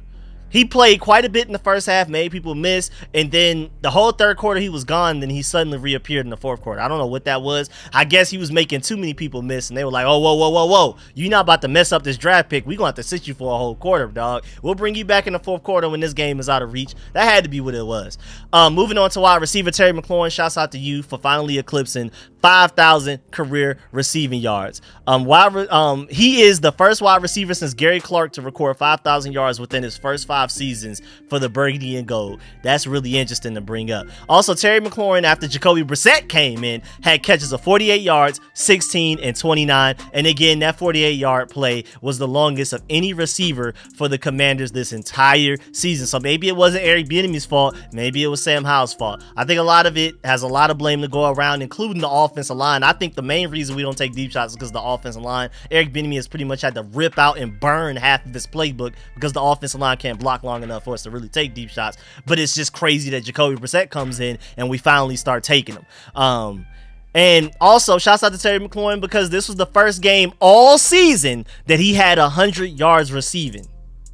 He played quite a bit in the first half, made people miss, and then the whole third quarter he was gone, then he suddenly reappeared in the fourth quarter. I don't know what that was. I guess he was making too many people miss, and they were like, oh, whoa, you're not about to mess up this draft pick. We're going to have to sit you for a whole quarter, dog. We'll bring you back in the fourth quarter when this game is out of reach. That had to be what it was. Moving on to wide receiver Terry McLaurin, shouts out to you for finally eclipsing 5,000 career receiving yards. He is the first wide receiver since Gary Clark to record 5,000 yards within his first 5 seasons for the Burgundy and Gold. That's really interesting to bring up. Also, Terry McLaurin, after Jacoby Brissett came in, had catches of 48 yards, 16, and 29. And again, that 48-yard play was the longest of any receiver for the Commanders this entire season. So maybe it wasn't Eric Bieniemy's fault. Maybe it was Sam Howell's fault. I think a lot of it has a lot of blame to go around, including the offensive line. I think the main reason we don't take deep shots is because of the offensive line. Eric Bieniemy has pretty much had to rip out and burn half of his playbook because the offensive line can't block long enough for us to really take deep shots. But it's just crazy that Jacoby Brissett comes in and we finally start taking them. And also, shouts out to Terry McLaurin because this was the first game all season that he had 100 yards receiving.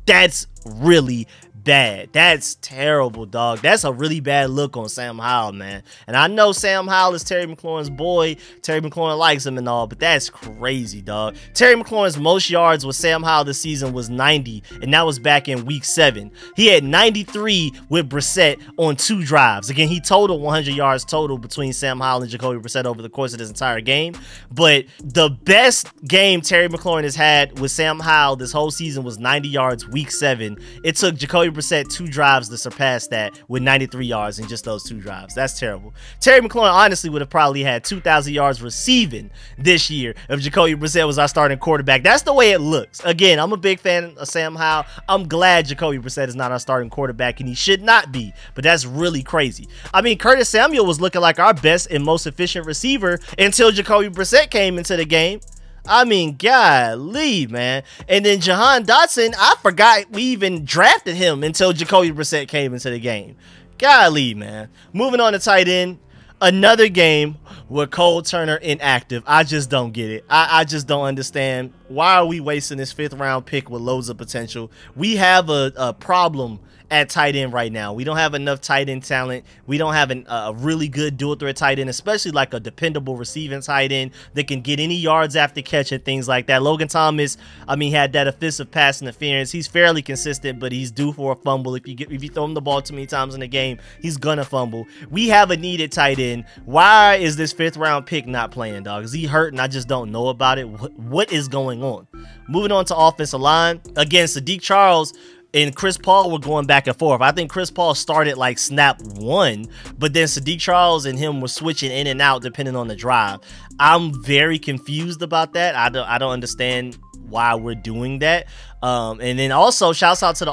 That's really bad. That's terrible, dog. That's a really bad look on Sam Howell, man. And I know Sam Howell is Terry McLaurin's boy. Terry McLaurin likes him and all, but that's crazy, dog. Terry McLaurin's most yards with Sam Howell this season was 90, and that was back in week 7. He had 93 with Brissett on 2 drives. Again, he totaled 100 yards total between Sam Howell and Jacoby Brissett over the course of this entire game. But the best game Terry McLaurin has had with Sam Howell this whole season was 90 yards week 7. It took Jacoby Brissett 2 drives to surpass that with 93 yards in just those 2 drives. That's terrible. Terry McLaurin honestly would have probably had 2,000 yards receiving this year if Jacoby Brissett was our starting quarterback. That's the way it looks. Again, I'm a big fan of Sam Howell. I'm glad Jacoby Brissett is not our starting quarterback, and he should not be, but that's really crazy. I mean, Curtis Samuel was looking like our best and most efficient receiver until Jacoby Brissett came into the game. I mean, golly, man. And then Jahan Dotson, I forgot we even drafted him until Jacoby Brissett came into the game. Golly, man. Moving on to tight end. Another game with Cole Turner inactive. I just don't get it. I just don't understand. Why are we wasting this 5th round pick with loads of potential? We have a problem at tight end right now. We don't have enough tight end talent. We don't have a really good dual threat tight end, especially like a dependable receiving tight end that can get any yards after catch and things like that. Logan Thomas, I mean, had that offensive pass interference. He's fairly consistent, but he's due for a fumble. If you throw him the ball too many times in the game, he's gonna fumble. We have a needed tight end. Why is this 5th round pick not playing, dog? Is he hurt and I just don't know about it? What is going on? Moving on to offensive line. Again, Sadiq Charles and Chris Paul were going back and forth. I think Chris Paul started like snap 1, but then Sadiq Charles and him were switching in and out depending on the drive. I'm very confused about that. I don't understand why we're doing that. And then also shouts out to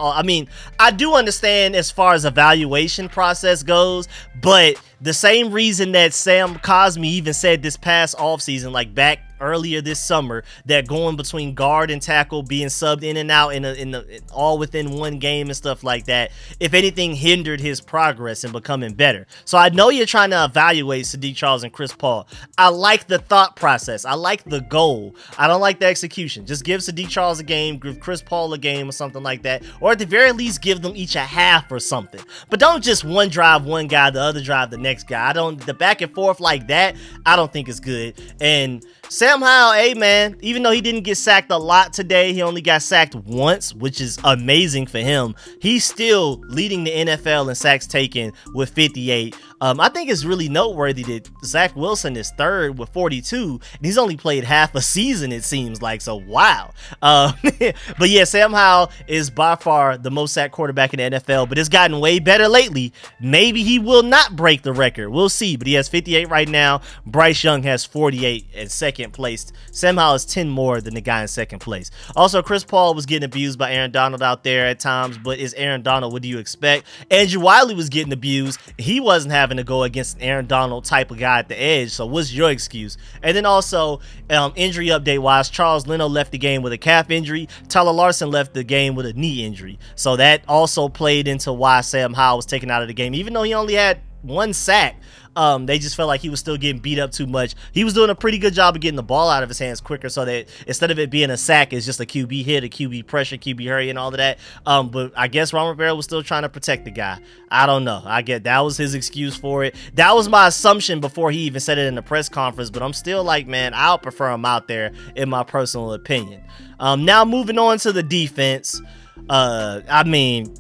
I do understand as far as evaluation process goes, but the same reason that Sam Cosmi even said this past offseason, like back earlier this summer, that going between guard and tackle, being subbed in and out in all within one game and stuff like that, if anything, hindered his progress and becoming better. So I know you're trying to evaluate Sadiq Charles and Chris Paul. I like the thought process. I like the goal. I don't like the execution. Just give Sadiq Charles a game, give Chris Paul a game or something like that, or at the very least give them each a half or something. But don't just one drive one guy, the other drive the next guy. The back and forth like that, I don't think is good. And Sam Howell, hey man, even though he didn't get sacked a lot today, he only got sacked once, which is amazing for him. He's still leading the NFL in sacks taken with 58. I think it's really noteworthy that Zach Wilson is 3rd with 42, and he's only played half a season, it seems like, so wow. But yeah, Sam Howell is by far the most sacked quarterback in the NFL, but it's gotten way better lately. Maybe he will not break the record. We'll see, but he has 58 right now. Bryce Young has 48 at 2nd place. Sam Howell is 10 more than the guy in 2nd place. Also, Chris Paul was getting abused by Aaron Donald out there at times, but is Aaron Donald, what do you expect? Andrew Wiley was getting abused. He wasn't having to go against an Aaron Donald type of guy at the edge, so what's your excuse? And then also, injury update wise, Charles Leno left the game with a calf injury. Tyler Larson left the game with a knee injury, so that also played into why Sam Howell was taken out of the game, even though he only had 1 sack. They just felt like he was still getting beat up too much. He was doing a pretty good job of getting the ball out of his hands quicker, so that instead of it being a sack, it's just a QB hit, a QB pressure, QB hurry, and all of that. But I guess Ron Rivera was still trying to protect the guy. I don't know. I get that was his excuse for it. That was my assumption before he even said it in the press conference, but I'm still like, man, I'll prefer him out there in my personal opinion. Now moving on to the defense. I mean,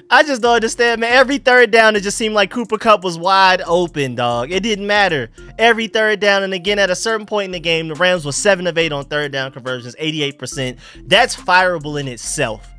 I just don't understand, man. Every 3rd down, it just seemed like Cooper Kupp was wide open, dog. It didn't matter. Every 3rd down, and again, at a certain point in the game, the Rams were 7 of 8 on 3rd down conversions, 88%. That's fireable in itself.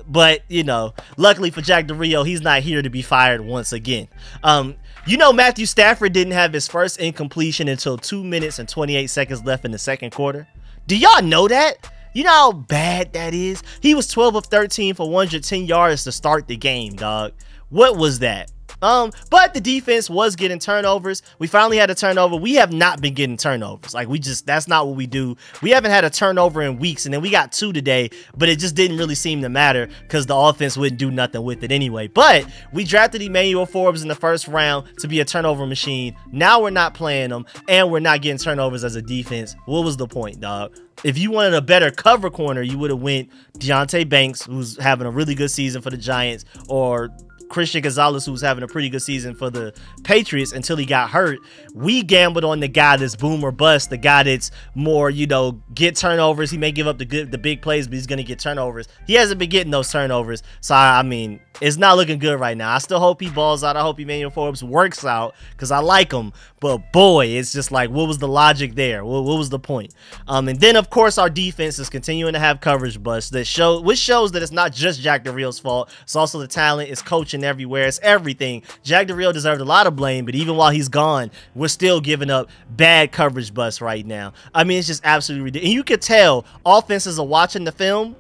But, you know, luckily for Jack Del Rio, he's not here to be fired once again. You know, Matthew Stafford didn't have his first incompletion until 2 minutes and 28 seconds left in the 2nd quarter. Do y'all know that? You know how bad that is? He was 12 of 13 for 110 yards to start the game, dog. What was that? But the defense was getting turnovers. We finally had a turnover. We have not been getting turnovers. Like, that's not what we do. We haven't had a turnover in weeks, and then we got 2 today, but it just didn't really seem to matter because the offense wouldn't do nothing with it anyway. But we drafted Emmanuel Forbes in the 1st round to be a turnover machine. Now we're not playing them, and we're not getting turnovers as a defense. What was the point, dog? If you wanted a better cover corner, you would have went Deonte Banks, who's having a really good season for the Giants, or Christian Gonzalez, who's having a pretty good season for the Patriots until he got hurt. We gambled on the guy that's boom or bust, the guy that's more, you know, get turnovers. He may give up the big plays, but he's going to get turnovers. He hasn't been getting those turnovers. So, I mean, it's not looking good right now. I still hope he balls out. I hope Emmanuel Forbes works out because I like him. But, boy, it's just like, what was the logic there? What was the point? And then, of course, our defense is continuing to have coverage busts, which shows that it's not just Jack Del Rio's fault. It's also the talent. It's coaching everywhere. It's everything. Jack Del Rio deserved a lot of blame, but even while he's gone, we're still giving up bad coverage busts right now. I mean, it's just absolutely ridiculous. And you could tell offenses are watching the film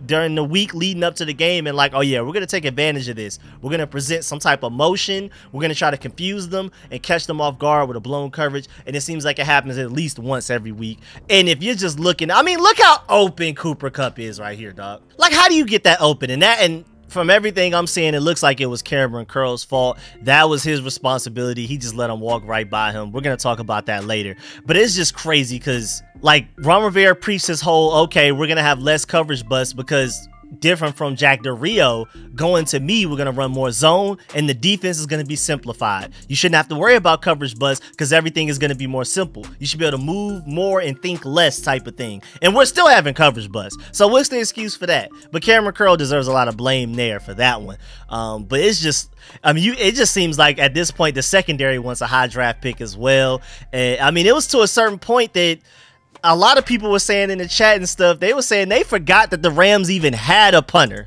during the week leading up to the game and like, oh yeah, we're going to take advantage of this. We're going to present some type of motion. We're going to try to confuse them and catch them off guard with a blown coverage. And it seems like it happens at least once every week. And if you're just looking, I mean, look how open Cooper Kupp is right here, dog. Like, how do you get that open? And from everything I'm seeing, it looks like it was Cameron Curl's fault. That was his responsibility. He just let him walk right by him. We're going to talk about that later. But it's just crazy because, like, Ron Rivera preached this whole, okay, we're going to have less coverage busts because different from Jack Del Rio, going to me, we're going to run more zone and the defense is going to be simplified. You shouldn't have to worry about coverage bust because everything is going to be more simple. You should be able to move more and think less type of thing. And we're still having coverage bust. So what's the excuse for that? But Cameron Curl deserves a lot of blame there for that one. But it's just, I mean, it just seems like at this point, the secondary wants a high draft pick as well. And I mean, it was to a certain point that a lot of people were saying in the chat and stuff, they were saying they forgot that the Rams even had a punter.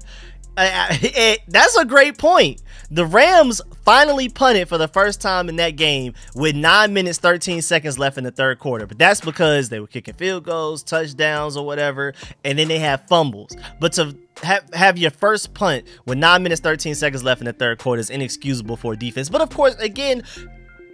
That's a great point. The Rams finally punted for the first time in that game with 9 minutes, 13 seconds left in the third quarter. But that's because they were kicking field goals, touchdowns, or whatever, and then they have fumbles. But to have your first punt with 9 minutes, 13 seconds left in the third quarter is inexcusable for defense. But of course, again,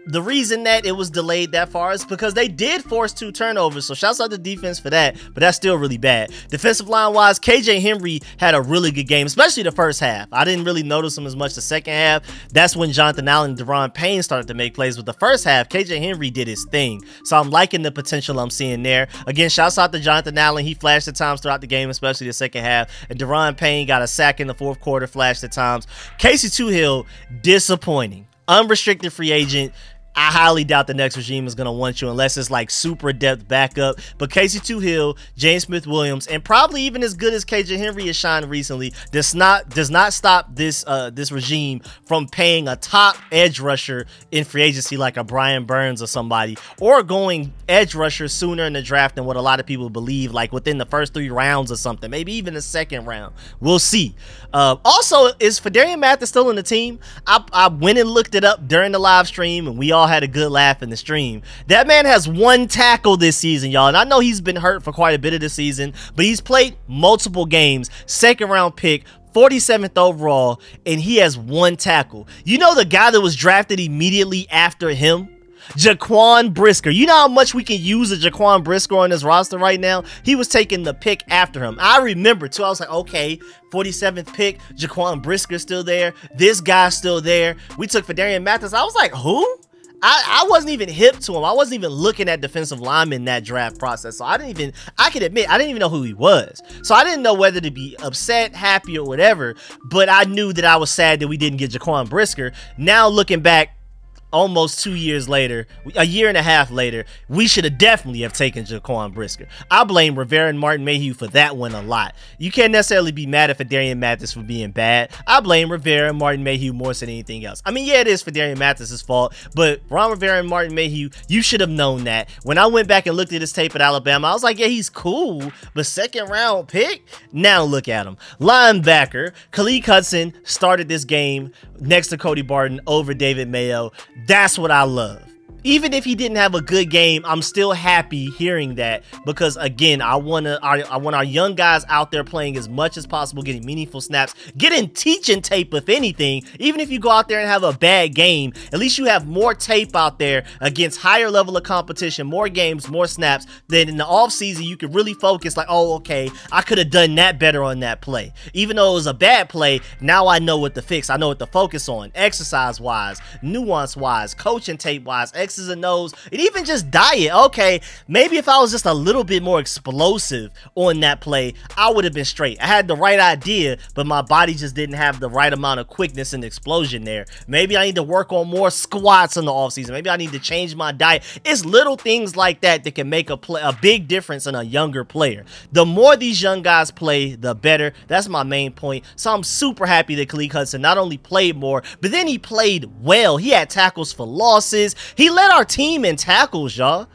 the reason that it was delayed that far is because they did force 2 turnovers. So shouts out to defense for that, but that's still really bad. Defensive line wise, KJ Henry had a really good game, especially the first half. I didn't really notice him as much the second half. That's when Jonathan Allen and Deron Payne started to make plays. With the first half, KJ Henry did his thing. So I'm liking the potential I'm seeing there. Again, shouts out to Jonathan Allen. He flashed at times throughout the game, especially the second half. And Deron Payne got a sack in the fourth quarter, flashed at times. Casey Toohill, disappointing. Unrestricted free agent. I highly doubt the next regime is going to want you unless it's like super depth backup. But Casey Toohill, James Smith-Williams, and probably even as good as KJ Henry has shined recently, does not stop this regime from paying a top edge rusher in free agency like a Brian Burns or somebody, or going edge rusher sooner in the draft than what a lot of people believe, like within the first 3 rounds or something, maybe even the second round. We'll see. Also, is Phidarian Mathis still in the team? I went and looked it up during the live stream, and we all had a good laugh in the stream. That man has 1 tackle this season, y'all, and I know he's been hurt for quite a bit of the season, but he's played multiple games. 2nd round pick, 47th overall, and he has 1 tackle. You know the guy that was drafted immediately after him? Jaquan Brisker. You know how much we can use a Jaquan Brisker on this roster right now? He was taking the pick after him. I remember too. I was like, okay, 47th pick, Jaquan Brisker still there. This guy's still there. We took Phidarian Mathis. I was like, who? I wasn't even hip to him. I wasn't even looking at defensive linemen in that draft process. So I can admit, I didn't even know who he was. So I didn't know whether to be upset, happy, or whatever. But I knew that I was sad that we didn't get Jaquan Brisker. Now looking back, almost 2 years later, a year and a half later, we should have definitely have taken Jaquan Brisker. I blame Rivera and Martin Mayhew for that one a lot. You can't necessarily be mad at Phidarian Mathis for being bad. I blame Rivera and Martin Mayhew more than anything else. I mean, yeah, it is Phidarian Mathis' fault, but Ron Rivera and Martin Mayhew, you should have known that. When I went back and looked at his tape at Alabama, I was like, yeah, he's cool, but 2nd round pick? Now look at him. Linebacker, Khaleke Hudson started this game next to Cody Barton over David Mayo. That's what I love. Even if he didn't have a good game, I'm still happy hearing that, because again, I want our young guys out there playing as much as possible, getting meaningful snaps, getting teaching tape if anything. Even if you go out there and have a bad game, at least you have more tape out there against higher level of competition, more games, more snaps. Then in the offseason, you can really focus like, oh, okay, I could have done that better on that play. Even though it was a bad play, now I know what to fix. I know what to focus on, exercise-wise, nuance-wise, coaching tape-wise, X's and O's, and even just diet. Okay, maybe if I was just a little bit more explosive on that play, I would have been straight. I had the right idea, but my body just didn't have the right amount of quickness and explosion there. Maybe I need to work on more squats in the offseason. Maybe I need to change my diet. It's little things like that that can make a big difference in a younger player. The more these young guys play, the better. That's my main point. So I'm super happy that Khaleke Hudson not only played more, but then he played well. He had tackles for losses. He led our team in tackles, y'all.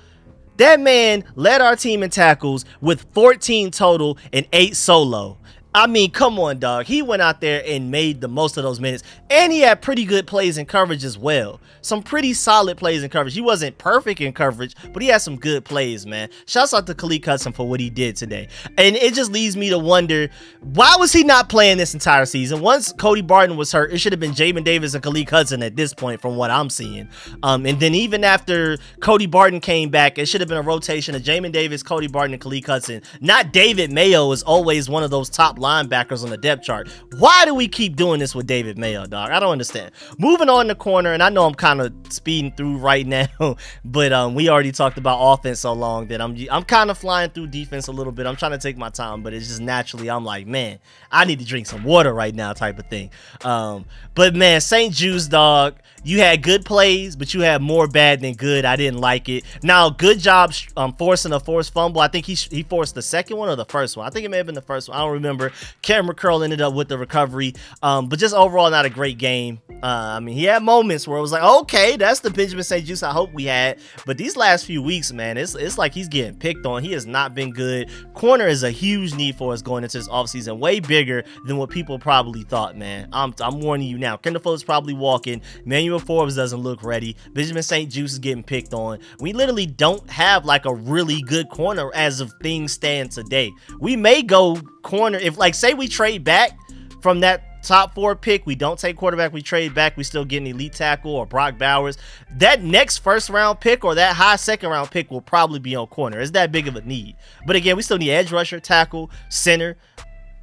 That man led our team in tackles with 14 total and 8 solo. I mean, come on, dog. He went out there and made the most of those minutes. And he had pretty good plays in coverage as well. Some pretty solid plays in coverage. He wasn't perfect in coverage, but he had some good plays, man. Shouts out to Khaleke Hudson for what he did today. And it just leads me to wonder, why was he not playing this entire season? Once Cody Barton was hurt, it should have been Jamin Davis and Khaleke Hudson at this point from what I'm seeing. And then even after Cody Barton came back, it should have been a rotation of Jamin Davis, Cody Barton, and Khaleke Hudson. Not David Mayo is always one of those top linebackers on the depth chart. Why do we keep doing this with David Mayo, dog? I don't understand. Moving on the corner, and I know I'm kind of speeding through right now, but we already talked about offense so long that I'm kind of flying through defense a little bit. I'm trying to take my time, but it's just naturally I'm like, man, I need to drink some water right now type of thing. But man, St. Juice, dog, you had good plays, but you had more bad than good. I didn't like it. Now, good job forcing a forced fumble. I think he forced the second one or the first one. I think it may have been the first one. I don't remember. Cameron Curl ended up with the recovery. But just overall, not a great game. I mean, he had moments where it was like, okay, that's the Benjamin St. Juice I hope we had. But these last few weeks, man, it's like he's getting picked on. He has not been good. Corner is a huge need for us going into this offseason, way bigger than what people probably thought, man. I'm warning you now. Kendall Fuller's probably walking. Manuel Forbes doesn't look ready. Benjamin St. Juice is getting picked on. We literally don't have like a really good corner as of things stand today. We may go corner if, like, say we trade back from that top 4 pick, we don't take quarterback, we trade back, we still get an elite tackle or Brock Bowers. That next first round pick or that high second round pick will probably be on corner. It's that big of a need. But again, we still need edge rusher, tackle, center,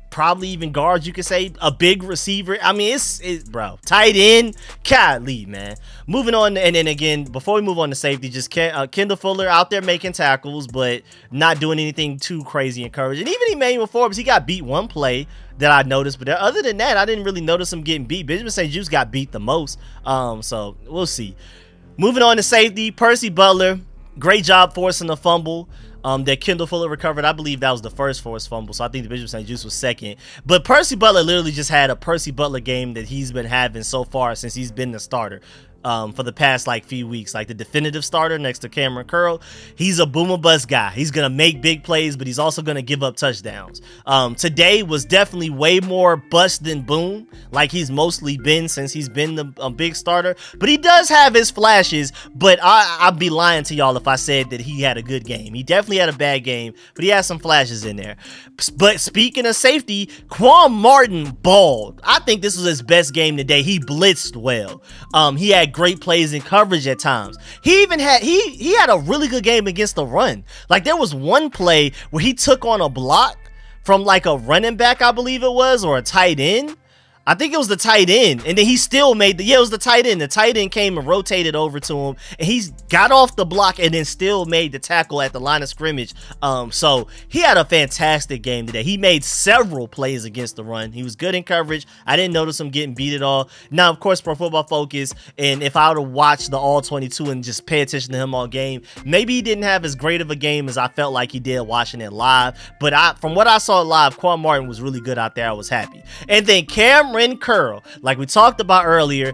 probably even guards, you could say, a big receiver. I mean, it's bro, tight end, golly, man. Moving on, and then again, before we move on to safety, just Kendall Fuller out there making tackles, but not doing anything too crazy and encouraging. And even Emmanuel Forbes, he got beat one play that I noticed, but other than that, I didn't really notice him getting beat. Benjamin St. Juice got beat the most, so we'll see. Moving on to safety, Percy Butler, great job forcing the fumble that Kendall Fuller recovered. I believe that was the first forced fumble, so I think the Benjamin St. Juice was second. But Percy Butler literally just had a Percy Butler game that he's been having so far since he's been the starter. For the past like few weeks, like the definitive starter next to Cameron Curl. He's a boom or bust guy. He's gonna make big plays, but he's also gonna give up touchdowns. Today was definitely way more bust than boom, like he's mostly been since he's been the big starter. But he does have his flashes, but I'd be lying to y'all if I said that he had a good game. He definitely had a bad game, but he has some flashes in there. But speaking of safety, Quan Martin balled. I think this was his best game today. He blitzed well. He had great plays in coverage at times. He even had he had a really good game against the run. Like, there was one play where he took on a block from like a running back, I believe it was, or a tight end. I think it was the tight end, and then he still made it was the tight end. The tight end came and rotated over to him, and he got off the block and then still made the tackle at the line of scrimmage. So he had a fantastic game today. He made several plays against the run. He was good in coverage. I didn't notice him getting beat at all. Now, of course, Pro Football Focus, and if I were to watch the All 22 and just pay attention to him all game, maybe he didn't have as great of a game as I felt like he did watching it live. But from what I saw live, Quan Martin was really good out there. I was happy. And then Cameron Curl, like we talked about earlier,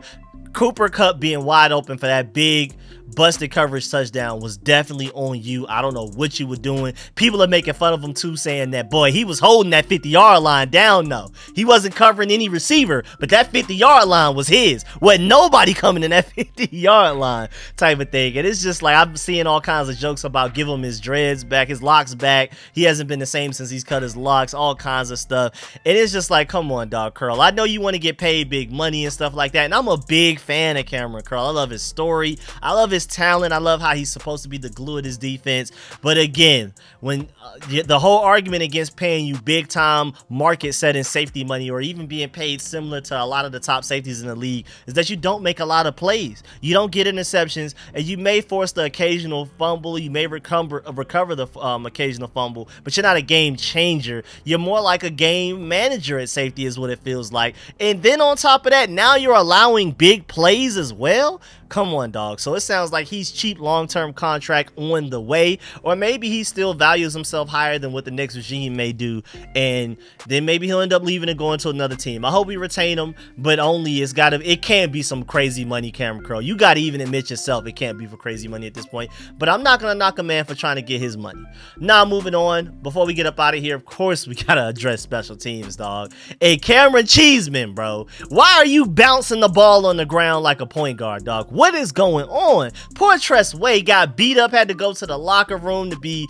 Cooper Kupp being wide open for that big busted coverage touchdown was definitely on you. I don't know what you were doing. People are making fun of him too, saying that, boy, he was holding that 50-yard line down. No, he wasn't covering any receiver, but that 50-yard line was his. Wasn't nobody coming in that 50-yard line type of thing. And it's just like, I'm seeing all kinds of jokes about give him his dreads back, his locks back. He hasn't been the same since he's cut his locks, all kinds of stuff. And it's just like, come on, dog, Curl. I know you want to get paid big money and stuff like that, and I'm a big fan of Cameron Curl. I love his story. I love his talent. I love how he's supposed to be the glue of his defense. But again, when the whole argument against paying you big time market setting safety money, or even being paid similar to a lot of the top safeties in the league, is that you don't make a lot of plays. You don't get interceptions, and you may force the occasional fumble. You may recover the occasional fumble, but you're not a game changer. You're more like a game manager at safety is what it feels like. And then on top of that, now you're allowing big plays as well. Come on, dog. So it sounds like he's cheap long-term contract on the way, or maybe he still values himself higher than what the next regime may do, and then maybe he'll end up leaving and going to another team. I hope we retain him, but only it can't be some crazy money, Cameron Curl. You got to even admit yourself it can't be for crazy money at this point, but I'm not going to knock a man for trying to get his money. Now, moving on, before we get up out of here, of course, we got to address special teams, dog. Hey, Cameron Cheeseman, bro, why are you bouncing the ball on the ground like a point guard, dog? What is going on? Poor Tress Way got beat up, had to go to the locker room to be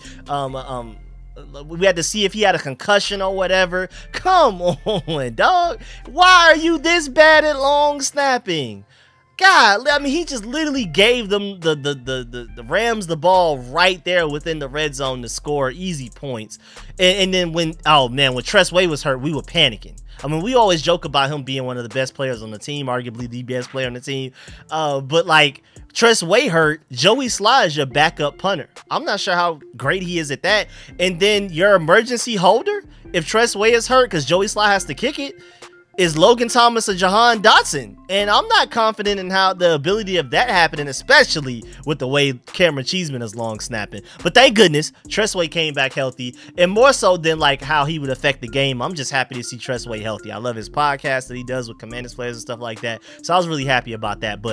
we had to see if he had a concussion or whatever. Come on, dog. Why are you this bad at long snapping? God, I mean, he just literally gave them the Rams the ball right there within the red zone to score easy points. And then when Tress Way was hurt, we were panicking. I mean, we always joke about him being one of the best players on the team, arguably the best player on the team. But like Tress Way hurt, Joey Sly is your backup punter. I'm not sure how great he is at that. And then your emergency holder, if Tress Way is hurt because Joey Sly has to kick it, is Logan Thomas or Jahan Dotson. And I'm not confident in how the ability of that happening, especially with the way Cameron Cheeseman is long snapping. But thank goodness Tress Way came back healthy, and more so than like how he would affect the game. I'm just happy to see Tress Way healthy. I love his podcast that he does with Commanders players and stuff like that. So I was really happy about that.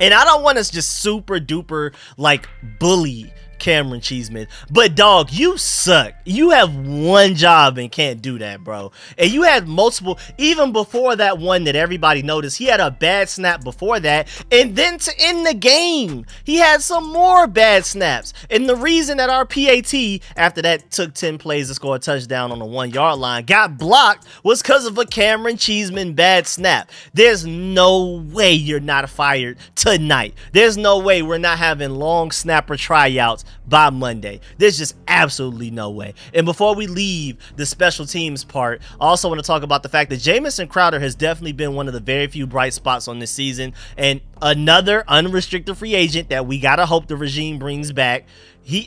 And I don't want to just super duper like bully Cameron Cheeseman, but dog, you suck. You have one job and can't do that, bro. And you had multiple, even before that one that everybody noticed, he had a bad snap before that, and then to end the game he had some more bad snaps. And the reason that our PAT after that took 10 plays to score a touchdown on the 1 yard line got blocked was because of a Cameron Cheeseman bad snap. There's no way you're not fired tonight. There's no way we're not having long snapper tryouts by Monday. There's just absolutely no way. And before we leave the special teams part, I also want to talk about the fact that Jamison Crowder has definitely been one of the very few bright spots on this season, and another unrestricted free agent that we gotta hope the regime brings back.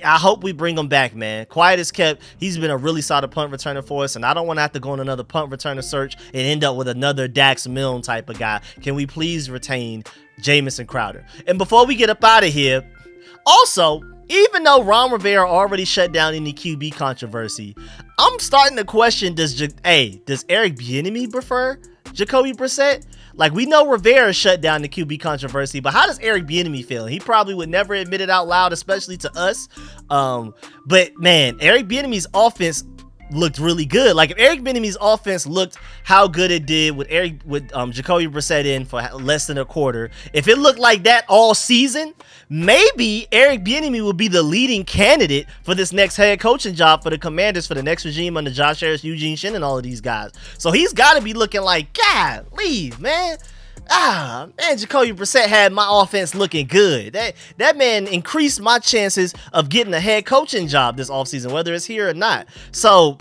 I hope we bring him back, man. Quiet as kept, he's been a really solid punt returner for us, and I don't want to have to go on another punt returner search and end up with another Dax Milne type of guy. Can we please retain Jamison Crowder? And before we get up out of here, also, even though Ron Rivera already shut down any QB controversy, I'm starting to question, does Eric Bieniemy prefer Jacoby Brissett? Like, we know Rivera shut down the QB controversy, but how does Eric Bieniemy feel? He probably would never admit it out loud, especially to us. But man, Eric Bieniemy's offense looked really good. Like, if Eric Bieniemy's offense looked how good it did with Jacoby Brissett in for less than a quarter, if it looked like that all season, maybe Eric Bieniemy will be the leading candidate for this next head coaching job for the Commanders for the next regime under Josh Harris, Eugene Shin, and all of these guys. So he's got to be looking like, God, leave, man. Man, Jacoby Brissett had my offense looking good. That man increased my chances of getting a head coaching job this offseason, whether it's here or not. So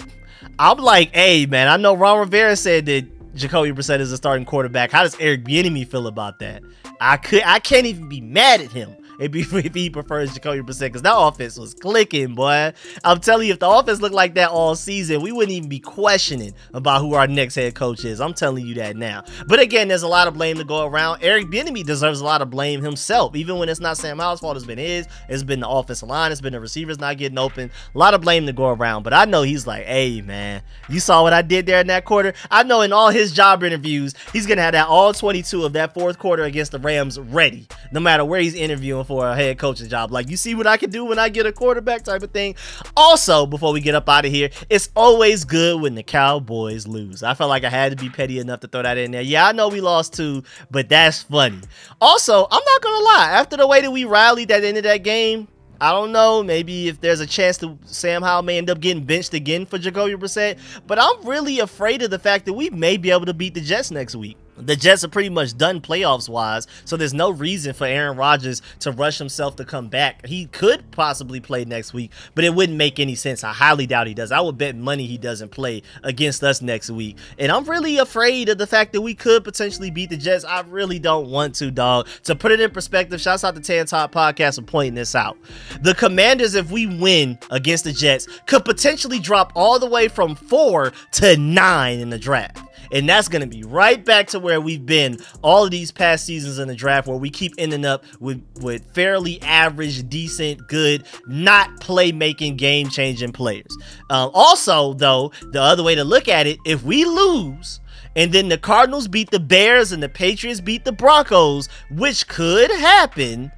I'm like, hey, man, I know Ron Rivera said that Jacoby Brissett is a starting quarterback. How does Eric Bieniemy feel about that? I can't even be mad at him if he prefers Jacoby Brissett, because that offense was clicking, boy. I'm telling you, if the offense looked like that all season, we wouldn't even be questioning about who our next head coach is. I'm telling you that now. But again, there's a lot of blame to go around. Eric Bieniemy deserves a lot of blame himself, even when it's not Sam Howell's fault. It's been his. It's been the offensive line. It's been the receivers not getting open. A lot of blame to go around. But I know he's like, hey, man, you saw what I did there in that quarter? I know in all his job interviews, he's going to have that all 22 of that fourth quarter against the Rams ready, no matter where he's interviewing for a head coaching job. Like, you see what I can do when I get a quarterback type of thing. Also, before we get up out of here, it's always good when the Cowboys lose. I felt like I had to be petty enough to throw that in there. Yeah, I know we lost too, but that's funny. Also, I'm not gonna lie, after the way that we rallied at the end of that game, I don't know, maybe if there's a chance that Sam Howell may end up getting benched again for Jacoby Brissett, but I'm really afraid of the fact that we may be able to beat the Jets next week. The Jets are pretty much done playoffs-wise, so there's no reason for Aaron Rodgers to rush himself to come back. He could possibly play next week, but it wouldn't make any sense. I highly doubt he does. I would bet money he doesn't play against us next week, and I'm really afraid of the fact that we could potentially beat the Jets. I really don't want to, dog. To put it in perspective, shouts out to Tan Top Podcast for pointing this out. The Commanders, if we win against the Jets, could potentially drop all the way from 4 to 9 in the draft. And that's going to be right back to where we've been all of these past seasons in the draft, where we keep ending up with fairly average, decent, good, not playmaking, game-changing players. Also, though, the other way to look at it, if we lose and then the Cardinals beat the Bears and the Patriots beat the Broncos, which could happen,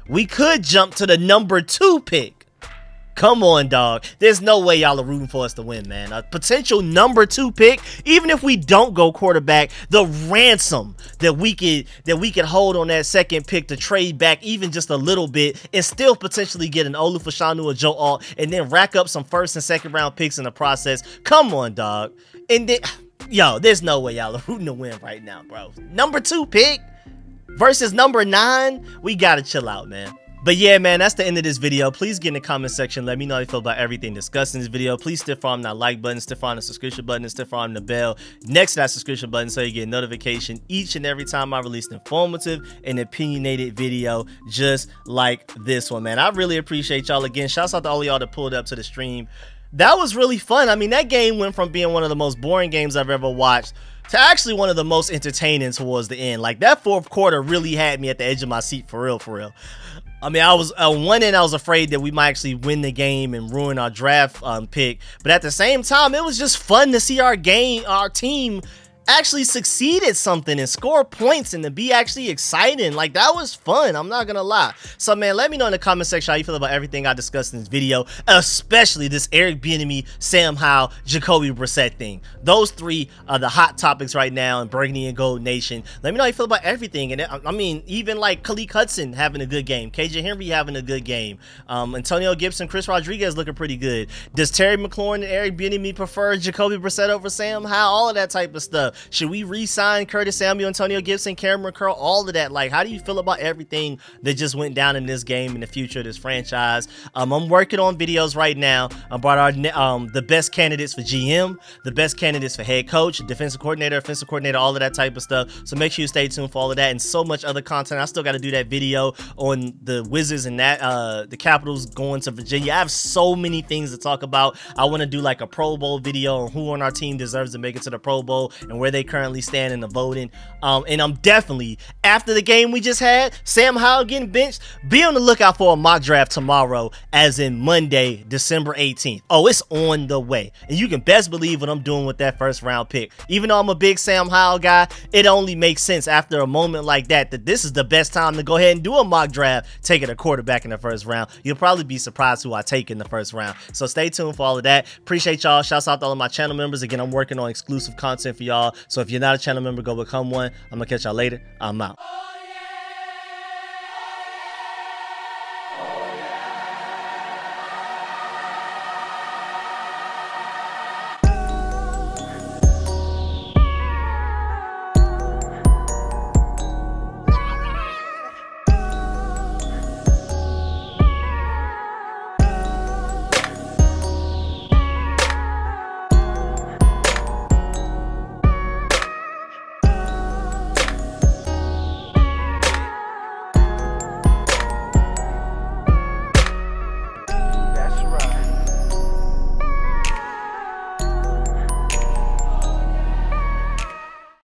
we could jump to the number 2 pick. Come on, dog. There's no way y'all are rooting for us to win, man. A potential number 2 pick, even if we don't go quarterback, the ransom that we could hold on that second pick to trade back even just a little bit and still potentially get an Olu Fashanu or Joe Alt and then rack up some first and second round picks in the process. Come on, dog. And then, yo, there's no way y'all are rooting to win right now, bro. Number 2 pick? versus number 9, we gotta chill out, man. But yeah, man, that's the end of this video. Please get in the comment section. Let me know how you feel about everything discussed in this video. Please stiff arm that like button, stiff arm the subscription button, and stiff arm the bell next to that subscription button so you get a notification each and every time I release an informative and opinionated video just like this one, man. I really appreciate y'all. Again, shouts out to all of y'all that pulled up to the stream. That was really fun. I mean, that game went from being one of the most boring games I've ever watched to actually one of the most entertaining towards the end. Like, that fourth quarter really had me at the edge of my seat, for real, for real. I mean, I was on one end, I was afraid that we might actually win the game and ruin our draft pick. But at the same time, it was just fun to see our team actually succeed at something and score points and to be actually exciting. Like, that was fun, I'm not gonna lie. So man, let me know in the comment section how you feel about everything I discussed in this video, especially this Eric Bieniemy, Sam Howell, Jacoby Brissett thing. Those 3 are the hot topics right now in Burgundy and Gold Nation. Let me know how you feel about everything. And I mean, even like Khalid Hudson having a good game, KJ Henry having a good game, Antonio Gibson, Chris Rodriguez looking pretty good. Does Terry McLaurin and Eric Bieniemy prefer Jacoby Brissett over Sam Howell? All of that type of stuff. Should we re-sign Curtis Samuel, Antonio Gibson, Cameron Curl, all of that? Like, how do you feel about everything that just went down in this game, in the future of this franchise? I'm working on videos right now about our the best candidates for GM, the best candidates for head coach, defensive coordinator, offensive coordinator, all of that type of stuff. So make sure you stay tuned for all of that and so much other content. I still got to do that video on the Wizards and that the Capitals going to Virginia. I have so many things to talk about. I want to do like a Pro Bowl video on who on our team deserves to make it to the Pro Bowl and where they currently stand in the voting. And I'm definitely, after the game we just had, Sam Howell getting benched, be on the lookout for a mock draft tomorrow, as in Monday, December 18th. Oh, it's on the way. And you can best believe what I'm doing with that first round pick. Even though I'm a big Sam Howell guy, it only makes sense after a moment like that this is the best time to go ahead and do a mock draft, taking a quarterback in the first round. You'll probably be surprised who I take in the first round. So stay tuned for all of that. Appreciate y'all. Shouts out to all of my channel members. Again, I'm working on exclusive content for y'all. So if you're not a channel member, go become one. I'm gonna catch y'all later. I'm out.